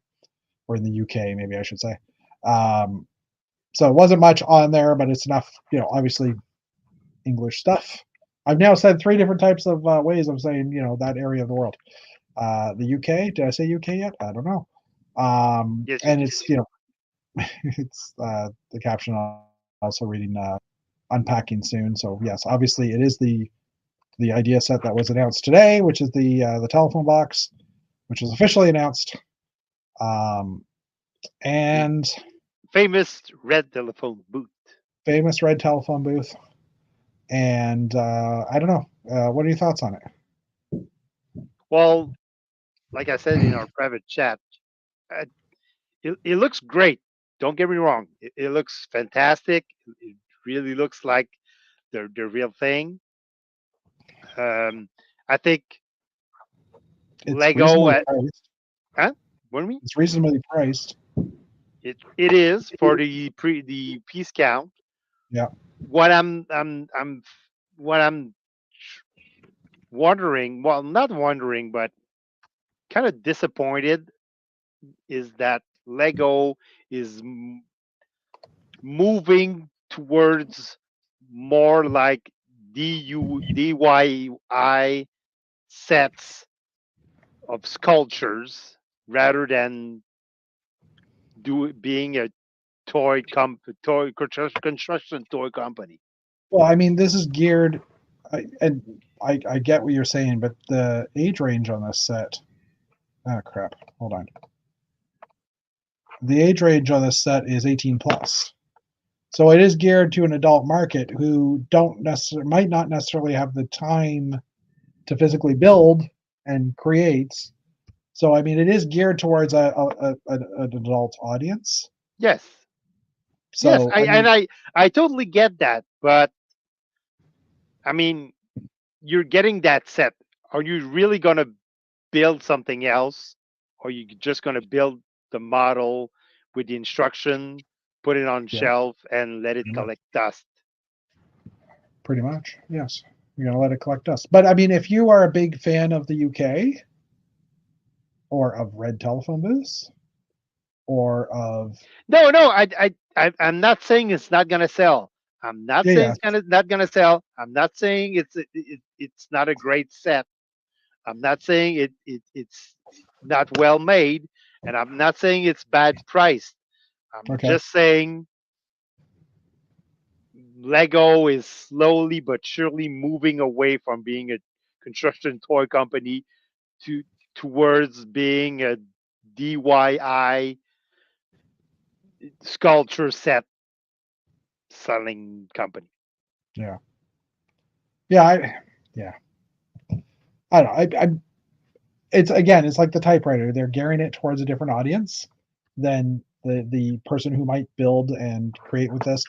A: or in the UK, maybe I should say. So it wasn't much on there, but it's enough, obviously English stuff. I've now said 3 different types of ways of saying, that area of the world. The UK, did I say UK yet? I don't know.
B: Yes,
A: and it's, it's the caption also reading unpacking soon. So yes, obviously it is the idea set that was announced today, which is the telephone box, which was officially announced. And
B: famous red telephone booth.
A: Famous red telephone booth. And I don't know. What are your thoughts on it?
B: Well, like I said in our private chat, it looks great. Don't get me wrong. It looks fantastic. It really looks like the real thing. I think
A: it's
B: Lego
A: huh?
B: What do you mean?
A: It's reasonably priced.
B: It is for the piece count.
A: Yeah.
B: What I'm wondering, well, not wondering, but kind of disappointed, is that Lego is moving towards more like DIY sets of sculptures rather than being a construction toy company.
A: Well, I mean, this is geared, and I get what you're saying, but the age range on this set, crap, hold on. The age range on this set is 18 plus. So it is geared to an adult market who might not necessarily have the time to physically build and creates. So I mean, it is geared towards an adult audience.
B: Yes. Yes,
A: So
B: I
A: I mean,
B: and I totally get that, but I mean, you're getting that set. Are you really going to build something else, or you just going to build the model with the instruction, put it on
A: yeah,
B: shelf, and let it collect dust?
A: pretty much, yes. You're gonna let it collect dust. But I mean, if you are a big fan of the UK or of red telephone booths or of
B: No, no, I'm not saying it's not going to sell. I'm not
A: yeah,
B: saying
A: yeah,
B: it's not going to sell. I'm not saying it's not a great set. I'm not saying it's not well made, and I'm not saying it's bad priced. I'm
A: okay,
B: just saying Lego is slowly but surely moving away from being a construction toy company to towards being a DIY sculpture set selling company.
A: yeah, yeah, yeah. I don't know. It's again, it's like the typewriter. They're gearing it towards a different audience than the person who might build and create with this.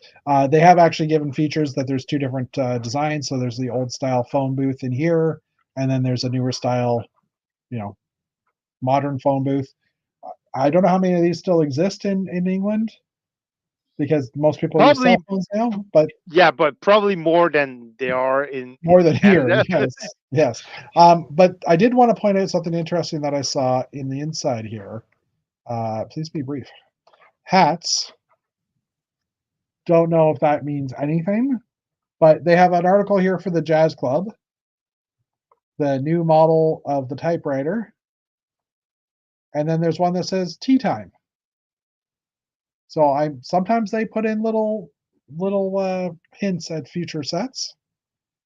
A: They have actually given features that there's two different designs. So there's the old style phone booth in here, and then there's a newer style, you know, modern phone booth. I don't know how many of these still exist in England because most people use cell
B: Probably,
A: phones now, but
B: yeah, but probably more than they are in
A: more than here.
B: Canada.
A: Yes, yes. But I did want to point out something interesting that I saw in the inside here. Please be brief. Hats. Don't know if that means anything, but they have an article here for the Jazz Club, the new model of the typewriter, and then there's one that says tea time. So I sometimes they put in little hints at future sets.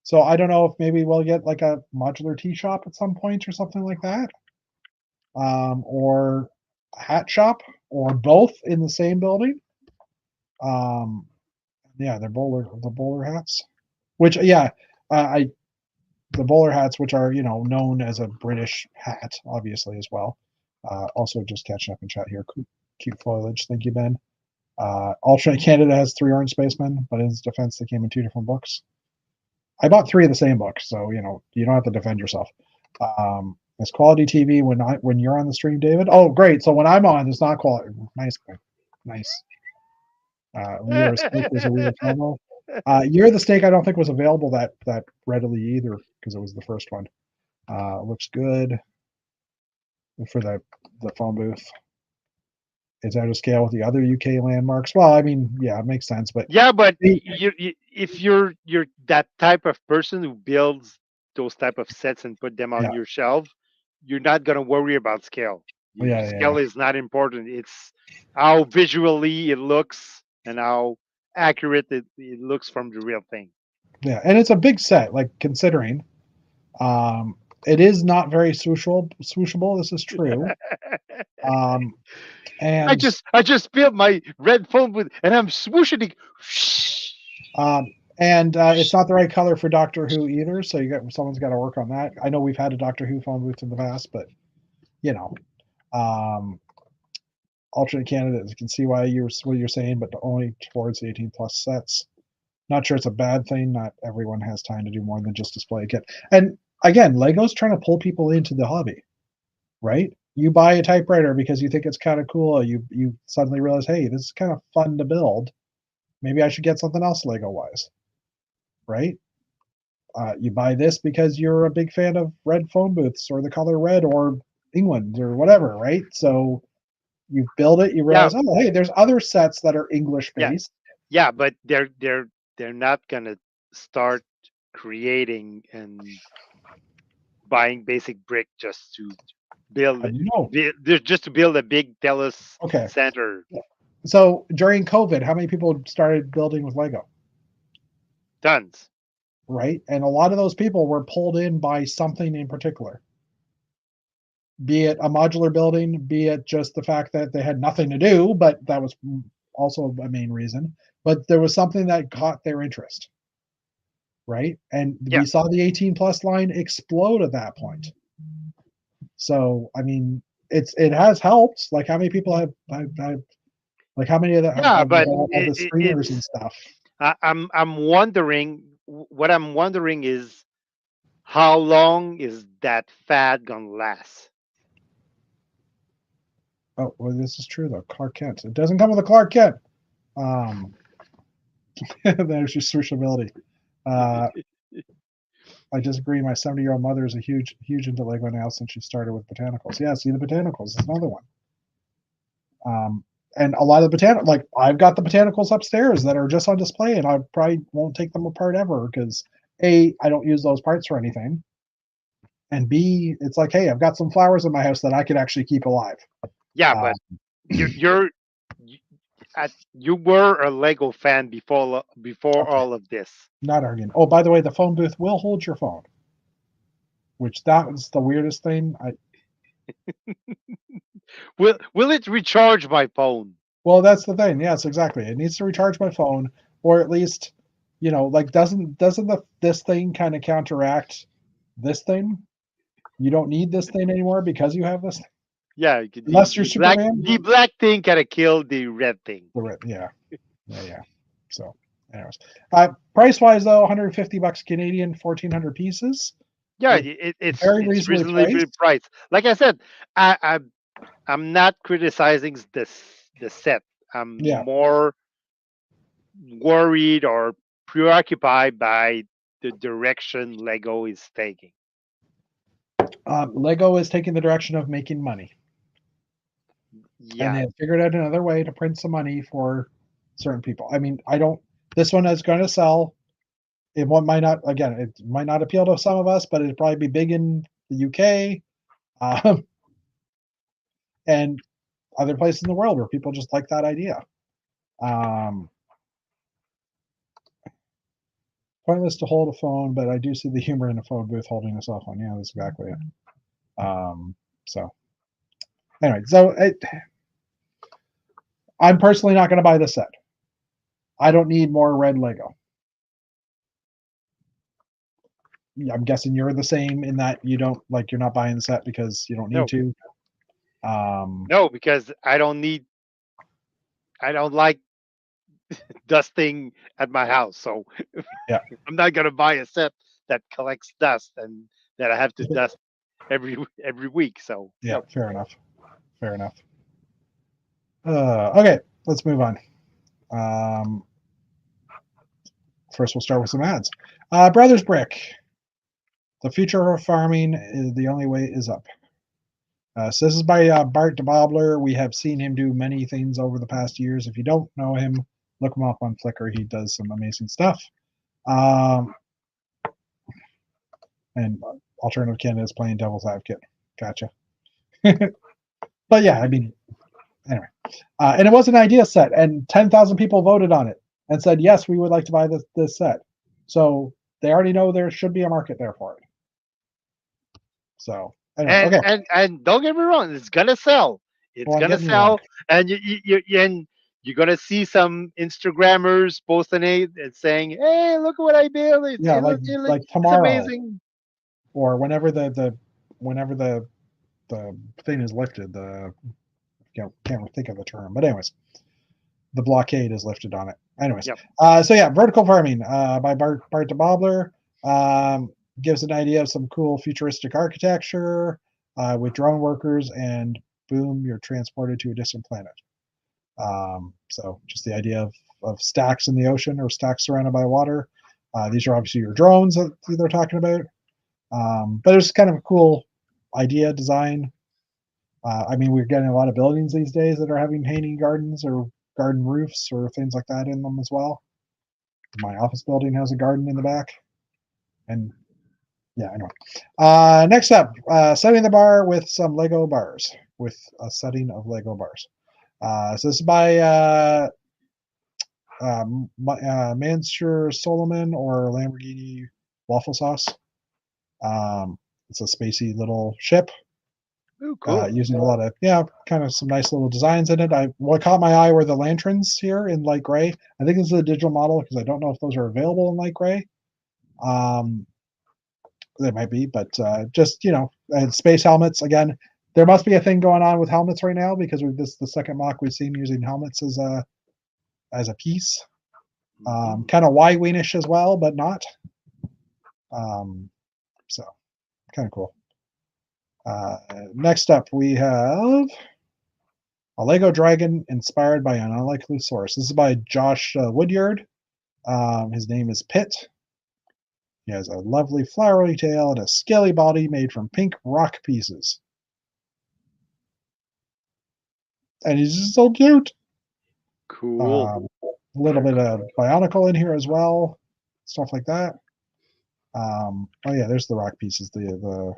A: So I don't know if maybe we'll get like a modular tea shop at some point or something like that, or a hat shop, or both in the same building. Um, yeah, they're bowler hats, which yeah, I the bowler hats, which are known as a British hat, obviously as well. Also, just catching up in chat here. Cute foliage. Thank you, Ben. Alternate Canada has 3 orange spacemen, but in its defense, they came in 2 different books. I bought 3 of the same book, so you don't have to defend yourself. It's quality TV when you're on the stream, David. Oh, great! So when I'm on, it's not quality. Nice, nice. You're a Snake was a weird promo. You're the Snake I don't think was available that readily either because it was the first one. Looks good for the phone booth. It's out of scale with the other UK landmarks. Well, I mean, yeah, it makes sense, but
B: Yeah, but
A: the,
B: if you're that type of person who builds those type of sets and put them on
A: yeah,
B: your shelf, you're not gonna worry about scale.
A: yeah,
B: Scale is not important. It's how visually it looks and how accurate it looks from the real thing.
A: yeah, and it's a big set. Like considering, it is not very swooshable. This is true. Um, and
B: I just built my red phone with and I'm swooshing it.
A: it's not the right color for Doctor Who either. So someone's got to work on that. I know we've had a Doctor Who phone booth in the past, but you know, um, alternate candidates can see what you're saying, but only towards the 18 plus sets. Not sure it's a bad thing. Not everyone has time to do more than just display a kit. And again, Lego's trying to pull people into the hobby, right? You buy a typewriter because you think it's kind of cool. You suddenly realize, hey, this is kind of fun to build. Maybe I should get something else Lego wise, right? You buy this because you're a big fan of red phone booths or the color red or England or whatever, right? So you build it, you
B: Yeah,
A: realize, oh, hey, there's other sets that are English
B: yeah,
A: based.
B: yeah, but they're not gonna start creating and buying basic brick just to build
A: How do you know?
B: just to build a big Telus
A: Okay.
B: center.
A: So during COVID, how many people started building with Lego?
B: Tons.
A: Right? And a lot of those people were pulled in by something in particular. Be it a modular building, be it just the fact that they had nothing to do, but that was also a main reason. But there was something that caught their interest, right? And
B: Yeah,
A: we saw the 18 plus line explode at that point. So I mean, it has helped. Like how many people have like how many of the
B: Yeah,
A: of
B: but
A: all the streamers and
B: it's
A: stuff?
B: I'm wondering. What I'm wondering is how long is that fad gonna last?
A: Oh, well, this is true though. Clark Kent. It doesn't come with a Clark Kent. Um, there's your searchability. Uh, I disagree. My 70-year-old mother is a huge into Lego now since she started with botanicals. Yeah, see the botanicals is another one. And a lot of the like I've got the botanicals upstairs that are just on display, and I probably won't take them apart ever because A, I don't use those parts for anything, and B, it's like, hey, I've got some flowers in my house that I could actually keep alive.
B: Yeah,
A: Uh,
B: but you're you, you were a Lego fan before
A: okay,
B: all of this.
A: not arguing. Oh, by the way, the phone booth will hold your phone, which that was the weirdest thing.
B: Will it recharge my phone?
A: Well, that's the thing. Yes, exactly. It needs to recharge my phone, or at least, like doesn't this thing kind of counteract this thing? You don't need this thing anymore because you have this.
B: Yeah,
A: Unless you're Superman.
B: the black thing kind of killed the red thing.
A: Yeah. So, anyways, price wise though, $150 Canadian, 1,400 pieces.
B: Yeah,
A: Very
B: it's
A: reasonably
B: reasonably
A: priced.
B: priced. Like I said, I I'm not criticizing the set. I'm
A: Yeah,
B: more worried or preoccupied by the direction Lego is taking.
A: Lego is taking the direction of making money, and they
B: Yeah,
A: have figured out another way to print some money for certain people. I mean, I don't. This one is going to sell. Might not. Again, it might not appeal to some of us, but it'd probably be big in the UK, and other places in the world where people just like that idea. Um, Pointless to hold a phone, but I do see the humor in a phone booth holding a cell phone. Yeah, that's exactly it. So anyway, I'm personally not going to buy this set. I don't need more red Lego. I'm guessing you're the same in that you don't like you're not buying the set because you don't need
B: no,
A: to.
B: no, because I don't like dusting at my house, so
A: Yeah,
B: I'm not gonna buy a set that collects dust and that I have to dust every week. So
A: yeah,
B: no.
A: fair enough. Fair enough. Okay, let's move on. Um, First, we'll start with some ads. Brothers Brick. The future of farming is the only way is up. So this is by Bart DeBobler. We have seen him do many things over the past years. If you don't know him, look him up on Flickr. He does some amazing stuff. And Alternative Canada is playing devil's advocate. Gotcha. But yeah, I mean, anyway. And it was an idea set, and 10,000 people voted on it and said, yes, we would like to buy this set. So they already know there should be a market there for it. So anyway, okay.
B: And don't get me wrong, it's gonna sell. It's
A: Well, I'm
B: gonna
A: getting you wrong.
B: sell, and and you're gonna see some Instagrammers posting it and saying, "Hey, look at what I built!
A: Yeah, like
B: It's
A: tomorrow
B: amazing."
A: or whenever the thing is lifted. Can't think of the term, but anyways, the blockade is lifted on it. Anyways,
B: Yep.
A: so yeah, vertical farming by Bart DeBobler gives an idea of some cool futuristic architecture with drone workers, and boom, you're transported to a distant planet. So just the idea of stacks in the ocean or stacks surrounded by water. These are obviously your drones that they're talking about. But it's kind of a cool idea design. I mean, we're getting a lot of buildings these days that are having hanging gardens or garden roofs or things like that in them as well. My office building has a garden in the back. And yeah, anyway. Next up, setting the bar with some Lego bars, with a setting of Lego bars. So this is by Mansur Solomon or Lamborghini Waffle Sauce. It's a spacey little ship.
B: Ooh, cool.
A: Using a lot of kind of some nice little designs in it. What caught my eye were the lanterns here in light gray. I think this is a digital model because I don't know if those are available in light gray. There might be, but just and space helmets again. There must be a thing going on with helmets right now because this the second mock we've seen using helmets as a piece. Kind of Y-wing-ish as well, but not. So kind of cool. Next up, we have a Lego dragon inspired by an unlikely source. This is by Josh Woodyard. His name is Pitt. He has a lovely flowery tail and a scaly body made from pink rock pieces. And he's just so cute.
B: Cool.
A: A little bit of Bionicle in here as well. Stuff like that. Oh yeah, there's the rock pieces. The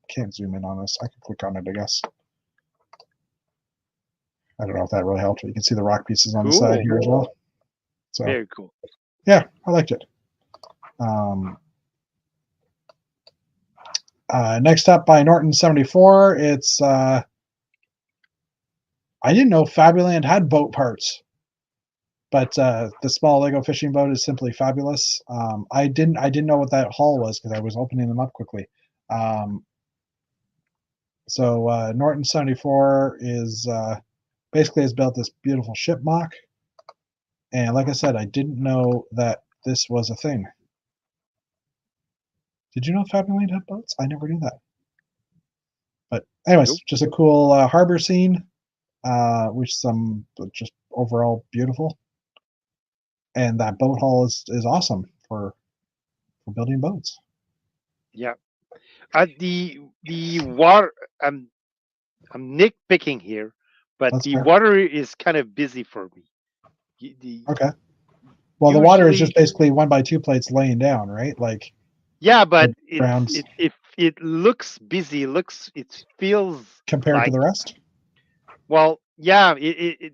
A: can't zoom in on this. I can click on it, I guess. I don't know if that really helped. You can see the rock pieces on the side here as well. So
B: very cool.
A: Yeah, I liked it. Next up by Norton 74, it's I didn't know Fabuland had boat parts, but the small Lego fishing boat is simply fabulous. I didn't know what that hull was because I was opening them up quickly. So Norton 74 is basically has built this beautiful ship mock, and like I said, I didn't know that this was a thing. Did you know Fabuland had boats? I never knew that. But anyways, just a cool harbor scene, which some just overall beautiful, and that boat hull is awesome for building boats.
B: Yeah, the water. I'm nitpicking here, but
A: That's
B: the
A: fair.
B: water is kind of busy for me.
A: Okay. Well, the water is just basically 1x2 plates laying down, right? Like.
B: Yeah, but it looks busy. It feels
A: compared
B: like,
A: to the rest.
B: Well, yeah, it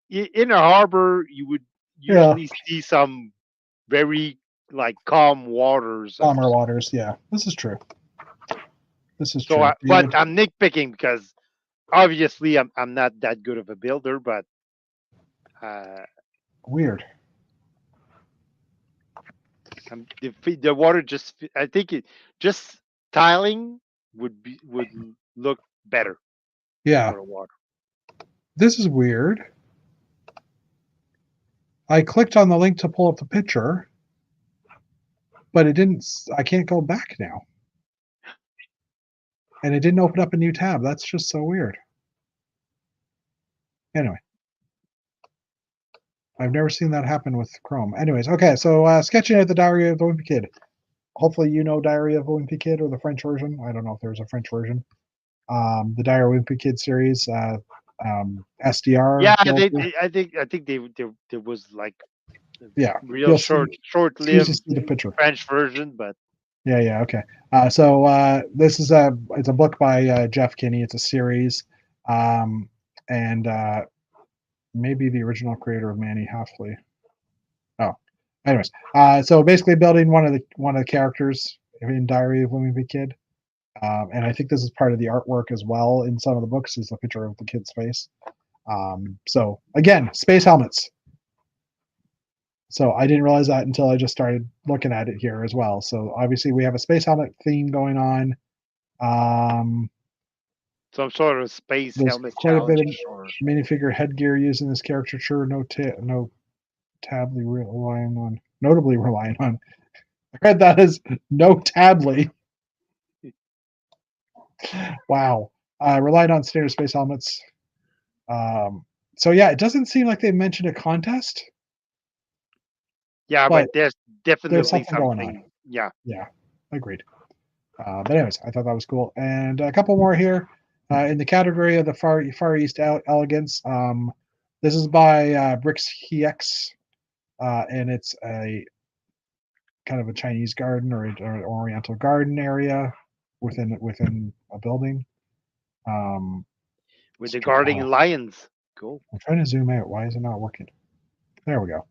B: in a harbor you would usually see some very calm waters.
A: Calmer waters, yeah. This is true. This is
B: so
A: true.
B: But I'm nitpicking because obviously I'm not that good of a builder, but
A: weird.
B: The water I think just tiling would look better.
A: Yeah.
B: For the water.
A: This is weird. I clicked on the link to pull up the picture, but it didn't. I can't go back now. And it didn't open up a new tab. That's just so weird. Anyway. I've never seen that happen with Chrome. Anyways, okay, so sketching at the Diary of the Wimpy Kid. Hopefully you know Diary of the Wimpy Kid or the French version. I don't know if there's a French version. The Diary of the Wimpy Kid series, SDR.
B: Yeah, I think there was real short-lived French version, but
A: yeah, okay. So this is it's a book by Jeff Kinney. It's a series, and maybe the original creator of Manny Halfley. Oh, anyways, so basically building one of the characters in Diary of a Wimpy Kid, and I think this is part of the artwork as well. In some of the books is a picture of the kid's face. So again, space helmets. So I didn't realize that until I just started looking at it here as well. So obviously we have a space helmet theme going on.
B: Some sort of space helmet
A: quite
B: challenge.
A: A bit of minifigure headgear using this caricature. Notably relying on. I read that as notably. Wow. Relied on standard space helmets. So yeah, it doesn't seem like they mentioned a contest.
B: Yeah, but there's definitely
A: something going on.
B: Yeah,
A: agreed. But anyways, I thought that was cool. And a couple more here in the category of the Far East Elegance. This is by Bricks HX, and it's a kind of a Chinese garden or an Oriental garden area within a building.
B: With the guarding lions. Cool.
A: I'm trying to zoom out. Why is it not working? There we go.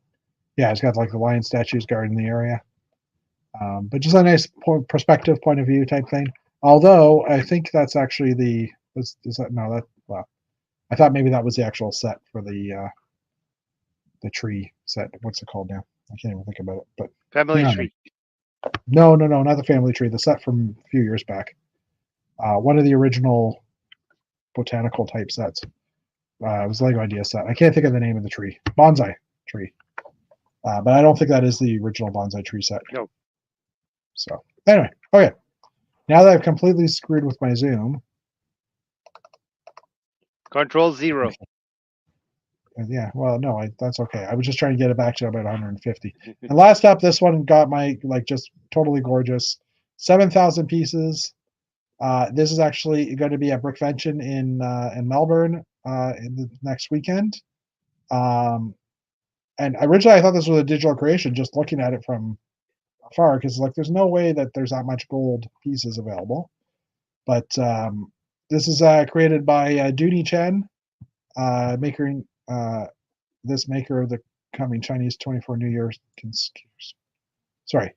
A: Yeah, it's got the lion statues guarding the area. But just a nice perspective point of view type thing. Although I think that's actually I thought maybe that was the actual set for the tree set. What's it called now? I can't even think about it. But
B: family tree.
A: No, not the family tree. The set from a few years back. One of the original botanical type sets. It was Lego Idea set. I can't think of the name of the tree. Bonsai tree. But I don't think that is the original bonsai tree set.
B: No.
A: So anyway, okay. Now that I've completely screwed with my zoom.
B: Control 0.
A: Yeah, well, no, that's okay. I was just trying to get it back to about 150. And last up, this one got my just totally gorgeous 7,000 pieces. This is actually going to be at Brickvention in Melbourne in the next weekend. And originally I thought this was a digital creation, just looking at it from afar, because there's no way that there's that much gold pieces available. But this is created by Dooney Chen, maker of the coming Chinese 24 New Year. Sorry.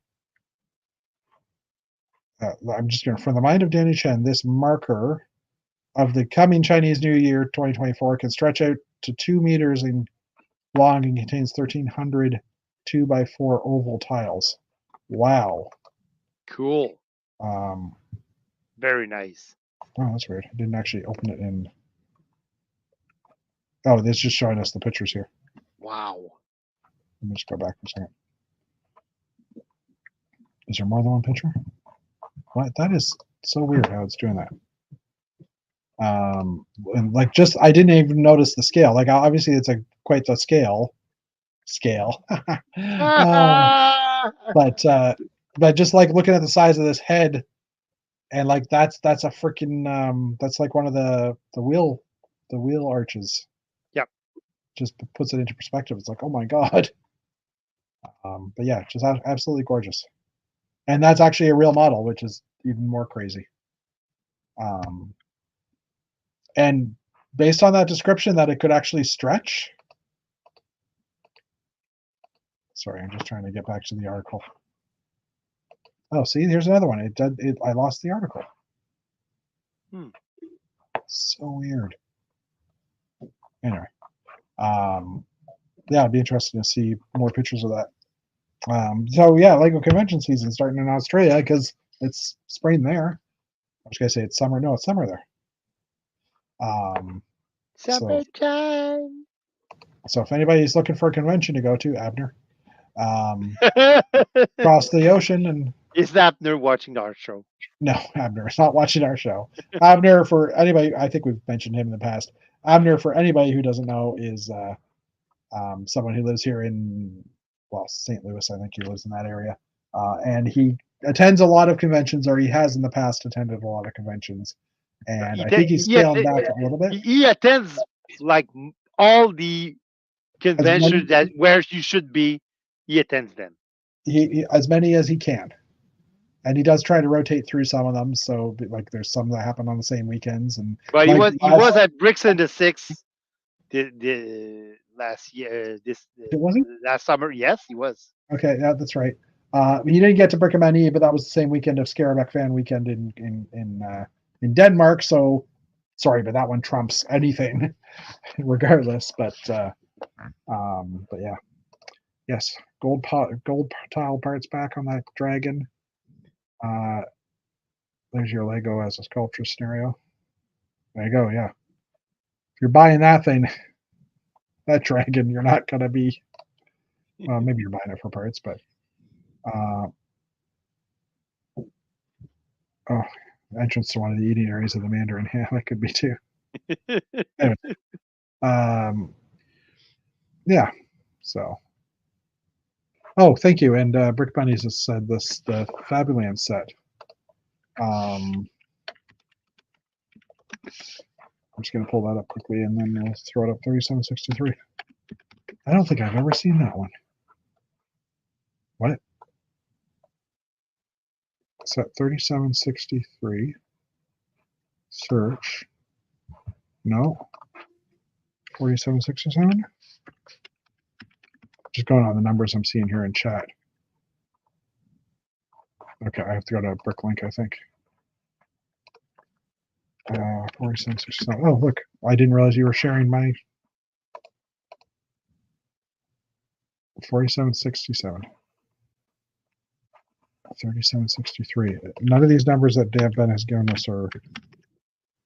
A: I'm just going from the mind of Dooney Chen, this marker of the coming Chinese New Year 2024 can stretch out to 2 meters in long and contains 1,300 2x4 oval tiles. Wow.
B: Cool.
A: Um,
B: Very nice.
A: Oh, that's weird. I didn't actually open it in. Oh, it's just showing us the pictures here.
B: Wow.
A: Let me just go back for a second. Is there more than one picture? What? That is so weird how it's doing that. And I didn't even notice the scale. Obviously it's quite the scale. But just looking at the size of this head, and that's a freaking that's one of the wheel arches.
B: Yep.
A: Just puts it into perspective. It's oh my god. But yeah, just absolutely gorgeous. And that's actually a real model, which is even more crazy. And based on that description, that it could actually stretch. Sorry, I'm just trying to get back to the article. Oh, see, here's another one. I lost the article. So weird. Anyway, yeah, I'd be interested to see more pictures of that. So yeah, Lego convention season starting in Australia because it's spring there. I was gonna say it's summer. No, it's summer there.
B: Summertime.
A: So if anybody's looking for a convention to go to, Abner, cross the ocean and.
B: Is Abner watching our show?
A: No, Abner is not watching our show. Abner, for anybody, I think we've mentioned him in the past. Abner, for anybody who doesn't know, is someone who lives here in St. Louis. I think he lives in that area, and he attends a lot of conventions, or he has in the past attended a lot of conventions. And I think he's scaled back a little bit.
B: He attends all the conventions where you should be. He attends them.
A: He as many as he can, and he does try to rotate through some of them. So there's some that happen on the same weekends. And
B: but he was at Bricks in the Six the last year. Last summer. Yes, he was.
A: Okay, yeah, that's right. He didn't get to Brickman, but that was the same weekend of Scarabek Fan Weekend in Denmark. So sorry, but that one trumps anything, regardless. But yeah, yes, gold tile parts back on that dragon. There's your Lego as a sculpture scenario. There you go. Yeah, if you're buying that thing, that dragon, you're not gonna be. Well, maybe you're buying it for parts, but. Oh, entrance to one of the eating areas of the Mandarin. Yeah, that could be too. Anyway, yeah. So. Oh, thank you. And Brick Bunnies has said the Fabuland set. I'm just going to pull that up quickly and then we'll throw it up 3763. I don't think I've ever seen that one. What? Set 3763. Search. No. 4767. Just going on the numbers I'm seeing here in chat. Okay, I have to go to Bricklink, I think. 4767. Oh, look, I didn't realize you were sharing my 4767. 3763. None of these numbers that Dan Ben has given us are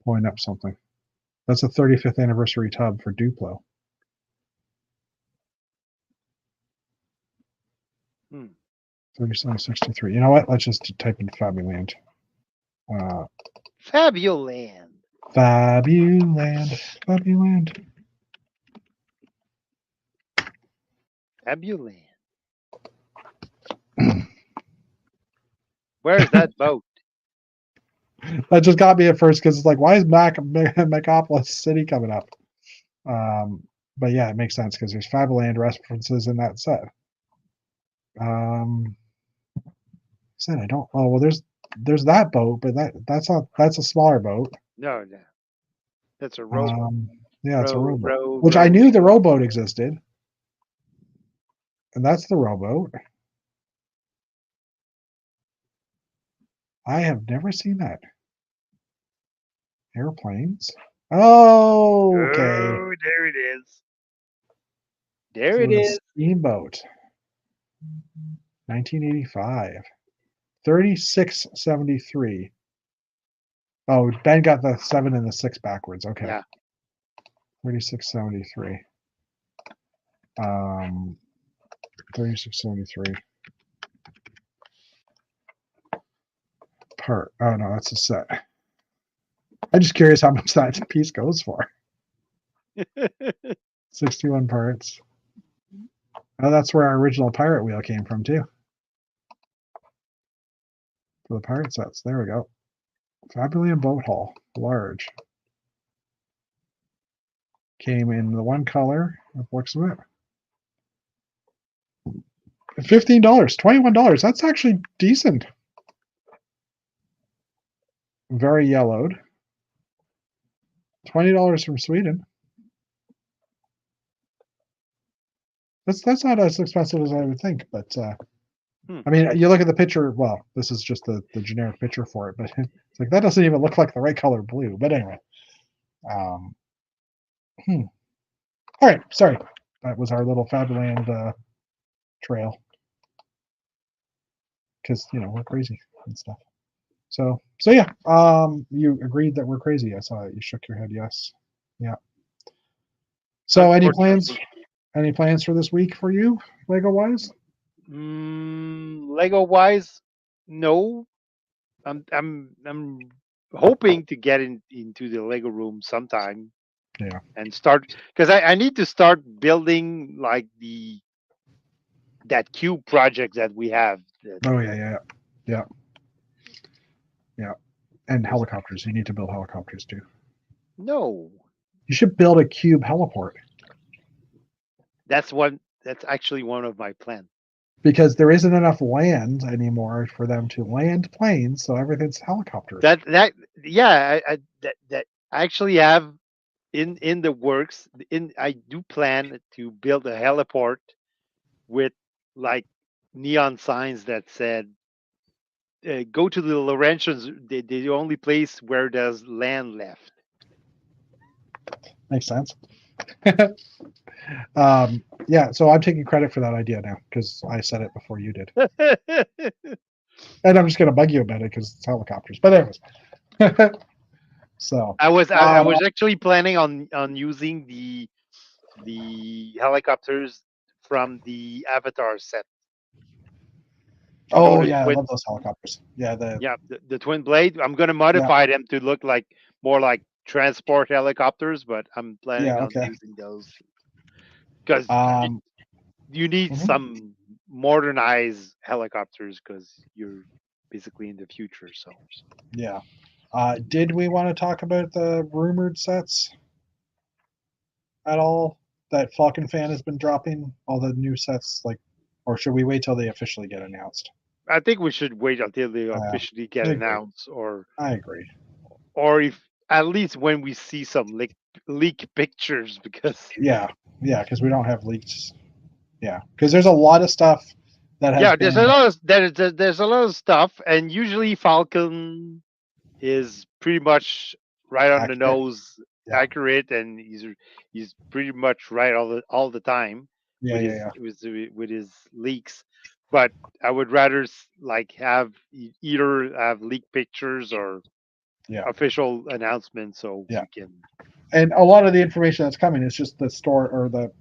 A: pulling up something. That's a 35th anniversary tub for Duplo.
B: Hmm.
A: 3763. You know what? Let's just type in Fabuland.
B: Fabuland.
A: Fabuland. Fabuland.
B: Fabuland. Where's that boat?
A: That just got me at first because it's like, why is Megapolis City coming up? But yeah, it makes sense because there's Fabuland references in that set. Said I don't. Oh well, there's that boat, but that's a smaller boat.
B: No. That's a rowboat.
A: Yeah, it's a rowboat. Which I knew the rowboat existed, and that's the rowboat. I have never seen that. Airplanes. Oh, okay.
B: Oh, there it is. There
A: So
B: it is.
A: Steamboat. 1985. 3673. Oh, Ben got the 7 and the 6 backwards. Okay.
B: Yeah.
A: 3673. 3673. Part. Oh no, that's a set. I'm just curious how much that piece goes for. 61 parts. Oh, that's where our original pirate wheel came from too. For the pirate sets. There we go. Fabuland Boat Hall. Large. Came in the one color. It looks of it. $15, $21. That's actually decent. Very yellowed. $20 from Sweden. That's not as expensive as I would think, but I mean, you look at the picture. Well, this is just the generic picture for it, but it's like that doesn't even look like the right color blue. But anyway, all right. Sorry, that was our little Fabuland trail because we're crazy and stuff. So yeah. You agreed that we're crazy. I saw it. You shook your head. Yes. Yeah. So any plans? Any plans for this week for you, Lego wise?
B: Lego wise, no. I'm hoping to get into the Lego room sometime.
A: Yeah.
B: And start because I need to start building like that cube project that we have.
A: Oh yeah. And helicopters. You need to build helicopters too.
B: No.
A: You should build a cube heliport.
B: That's actually one of my plans.
A: Because there isn't enough land anymore for them to land planes, so everything's helicopters.
B: That I actually have in the works. I do plan to build a heliport with like neon signs that said go to the Laurentians, the only place where there's land left.
A: Makes sense. Yeah, so I'm taking credit for that idea now because I said it before you did. And I'm just going to bug you about it because it's helicopters. But anyways. So
B: I was actually planning on using the helicopters from the Avatar set.
A: Oh yeah, I love those helicopters. Yeah,
B: the twin blade. I'm gonna modify them to look like more like transport helicopters, but I'm planning on using those because you need some modernized helicopters because you're basically in the future. So
A: yeah. Did we want to talk about the rumored sets at all that Falcon Fan has been dropping? All the new sets, or should we wait till they officially get announced?
B: I think we should wait until they officially get announced, or
A: I agree.
B: Or if at least when we see some leak pictures, because
A: because we don't have leaks. Yeah, because there's a lot of stuff that has.
B: There's a lot of stuff, and usually Falcon is pretty much right on the nose, accurate, and he's pretty much right all the time with his leaks. but I would rather have either have leaked pictures or
A: Yeah.
B: official announcements, so
A: Yeah.
B: we can.
A: And a lot of the information that's coming is just the store or the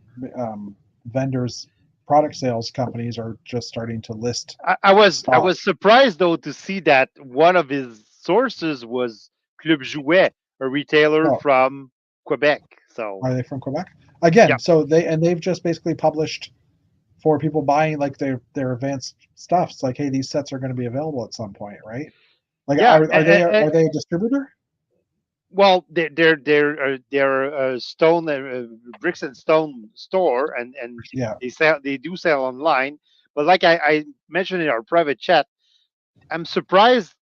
A: vendors, product sales companies are just starting to list
B: I
A: stock.
B: was surprised though to see that one of his sources was Club Jouet, a retailer
A: Oh,
B: from Quebec. So
A: are they from Quebec?
B: yeah,
A: Again, so they've just basically published for people buying like their advanced stuff. It's like, hey, these sets are going to be available at some point, right? Like,
B: yeah.
A: are they a distributor?
B: Well, they're a stone bricks and stone store, and
A: Yeah.
B: they do sell online. But like I mentioned in our private chat, I'm surprised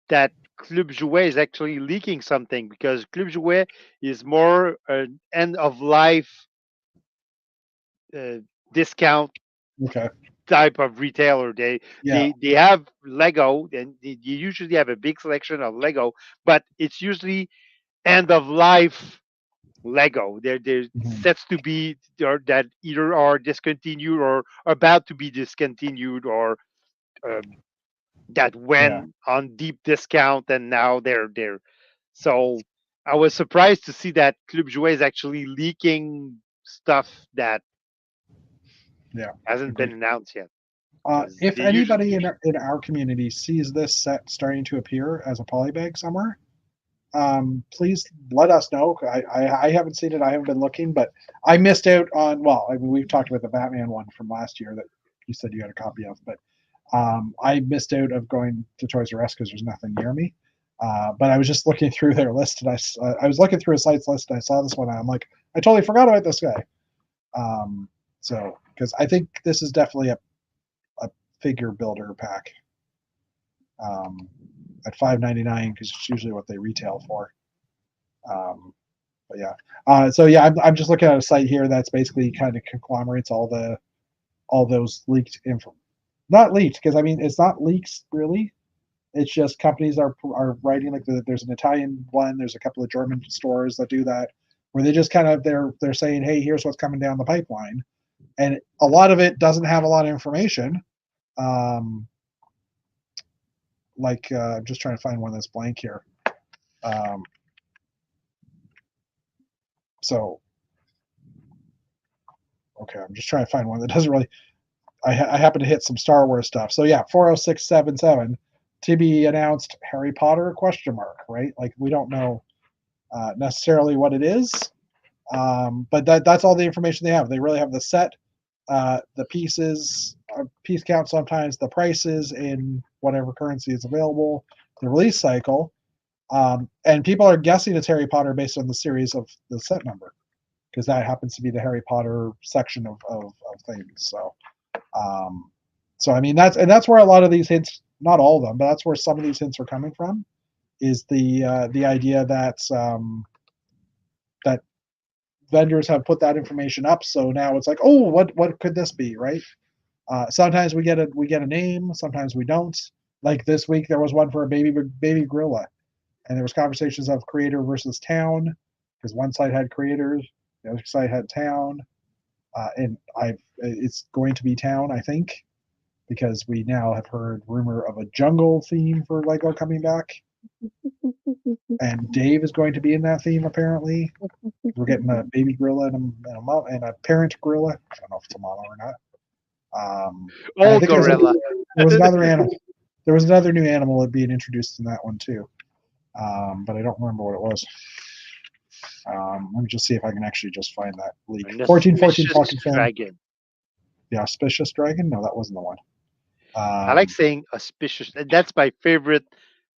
B: that Club Jouet is actually leaking something, because Club Jouet is more an end of life uh, discount
A: Okay.
B: type of retailer. They
A: Yeah.
B: they have Lego, and you usually have a big selection of Lego, but it's usually end of life Lego. They're
A: Mhm.
B: sets to be or that either are discontinued or about to be discontinued, or um, that
A: Yeah.
B: went on deep discount and now they're there. So I was surprised to see that Club Jouet is actually leaking stuff that
A: Yeah.
B: hasn't been
A: Agreed.
B: announced yet. Because
A: If
B: they usually,
A: anybody in our community sees this set starting to appear as a polybag somewhere, please let us know. I haven't seen it. I haven't been looking, but I missed out on. Well, I mean, we've talked about the Batman one from last year that you said you had a copy of, but I missed out of going to Toys R Us because there's nothing near me. But I was just looking through their list, and I was looking through a site's list, and I saw this one, and I'm like, I totally forgot about this guy. Um, so because I think this is definitely a figure builder pack um, at $5.99 because it's usually what they retail for. Um, but yeah, so yeah, I'm just looking at a site here that's basically kind of conglomerates all those leaked info. Not leaked because I mean it's not leaks really. It's just companies are writing like there's an Italian one. There's a couple of German stores that do that, where they just kind of they're saying, hey, here's what's coming down the pipeline, and a lot of it doesn't have a lot of information. Um, I'm just trying to find one that's blank here. Um, so okay, I'm just trying to find one that doesn't really. I happen to hit some Star Wars stuff. So yeah, 40677 to be announced. Harry Potter question mark, right? Like we don't know necessarily what it is, but that's all the information they have. They really have the set, the pieces, piece count, sometimes the prices in whatever currency is available, the release cycle, and people are guessing it's Harry Potter based on the series of the set number because that happens to be the Harry Potter section of things. Um, so I mean that's where a lot of these hints, not all of them, but that's where some of these hints are coming from. Is the idea that that vendors have put that information up, so now it's like, oh, what could this be, right? Sometimes we get a name, sometimes we don't. Like this week, there was one for a baby gorilla, and there was conversations of creator versus town, because one side had creators, the other side had town, and it's going to be town, I think, because we now have heard rumor of a jungle theme for Lego coming back, and Dave is going to be in that theme apparently. We're getting a baby gorilla and a parent gorilla. I don't know if it's a mama or not. And I
B: old
A: think
B: gorilla.
A: there was another animal. There was another new animal being introduced in that one too, but I don't remember what it was. Let me just see if I can actually just find that leak.
B: An
A: 1414
B: auspicious
A: Falcon Fan.
B: dragon.
A: The auspicious dragon? No, that wasn't the one.
B: I like saying auspicious. That's my favorite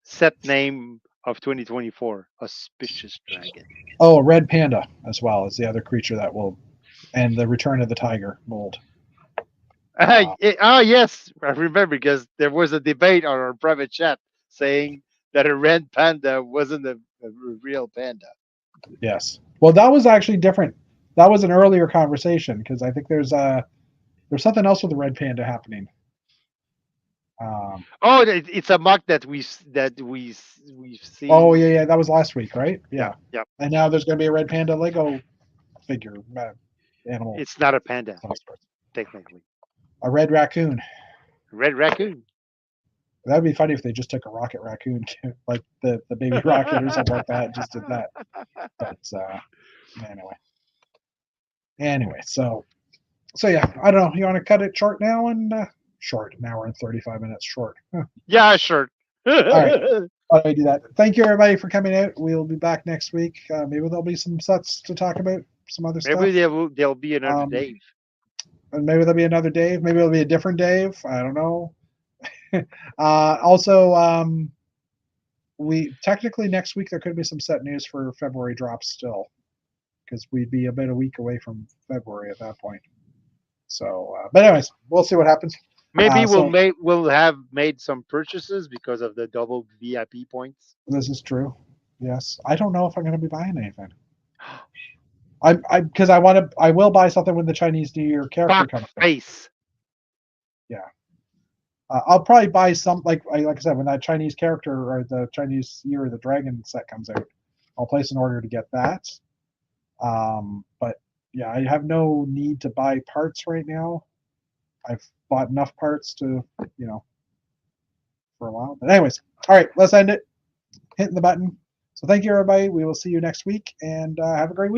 B: set name of 2024. Auspicious dragon.
A: Oh, a red panda as well is the other creature that will, and the return of the tiger mold.
B: Yes, I remember because there was a debate on our private chat saying that a red panda wasn't a real panda.
A: Yes. Well, that was actually different. That was an earlier conversation because I think there's something else with the red panda happening.
B: Oh, it's a mock that we've
A: Oh
B: seen.
A: yeah, that was last week, right?
B: Yeah,
A: Yeah.
B: yeah.
A: And now there's going to be a red panda Lego figure animal.
B: It's not a panda technically.
A: A red raccoon.
B: Red Raccoon.
A: That'd be funny if they just took a Rocket Raccoon, like the baby rocket or something like that, and just did that. But anyway, so yeah, I don't know. You want to cut it short now and short? An hour and 35 minutes short. Huh.
B: Yeah, sure.
A: All right. Why don't I do that? Thank you, everybody, for coming out. We'll be back next week. Maybe there'll be some sets to talk about, some other
B: Maybe
A: stuff.
B: there'll be another Dave.
A: And maybe there'll be another Dave. Maybe it'll be a different Dave. I don't know. Also, we technically next week there could be some set news for February drops still, because we'd be about a week away from February at that point. So, but anyways, we'll see what happens.
B: Maybe we'll have made some purchases because of the double VIP points.
A: This is true. Yes, I don't know if I'm going to be buying anything. Because I will buy something when the Chinese New Year character comes out.
B: Face.
A: Yeah. I'll probably buy some, like I said, when that Chinese character or the Chinese Year of the Dragon set comes out, I'll place an order to get that. But yeah, I have no need to buy parts right now. I've bought enough parts to, for a while. But anyways, all right, let's end it. Hitting the button. So thank you, everybody. We will see you next week, and have a great week.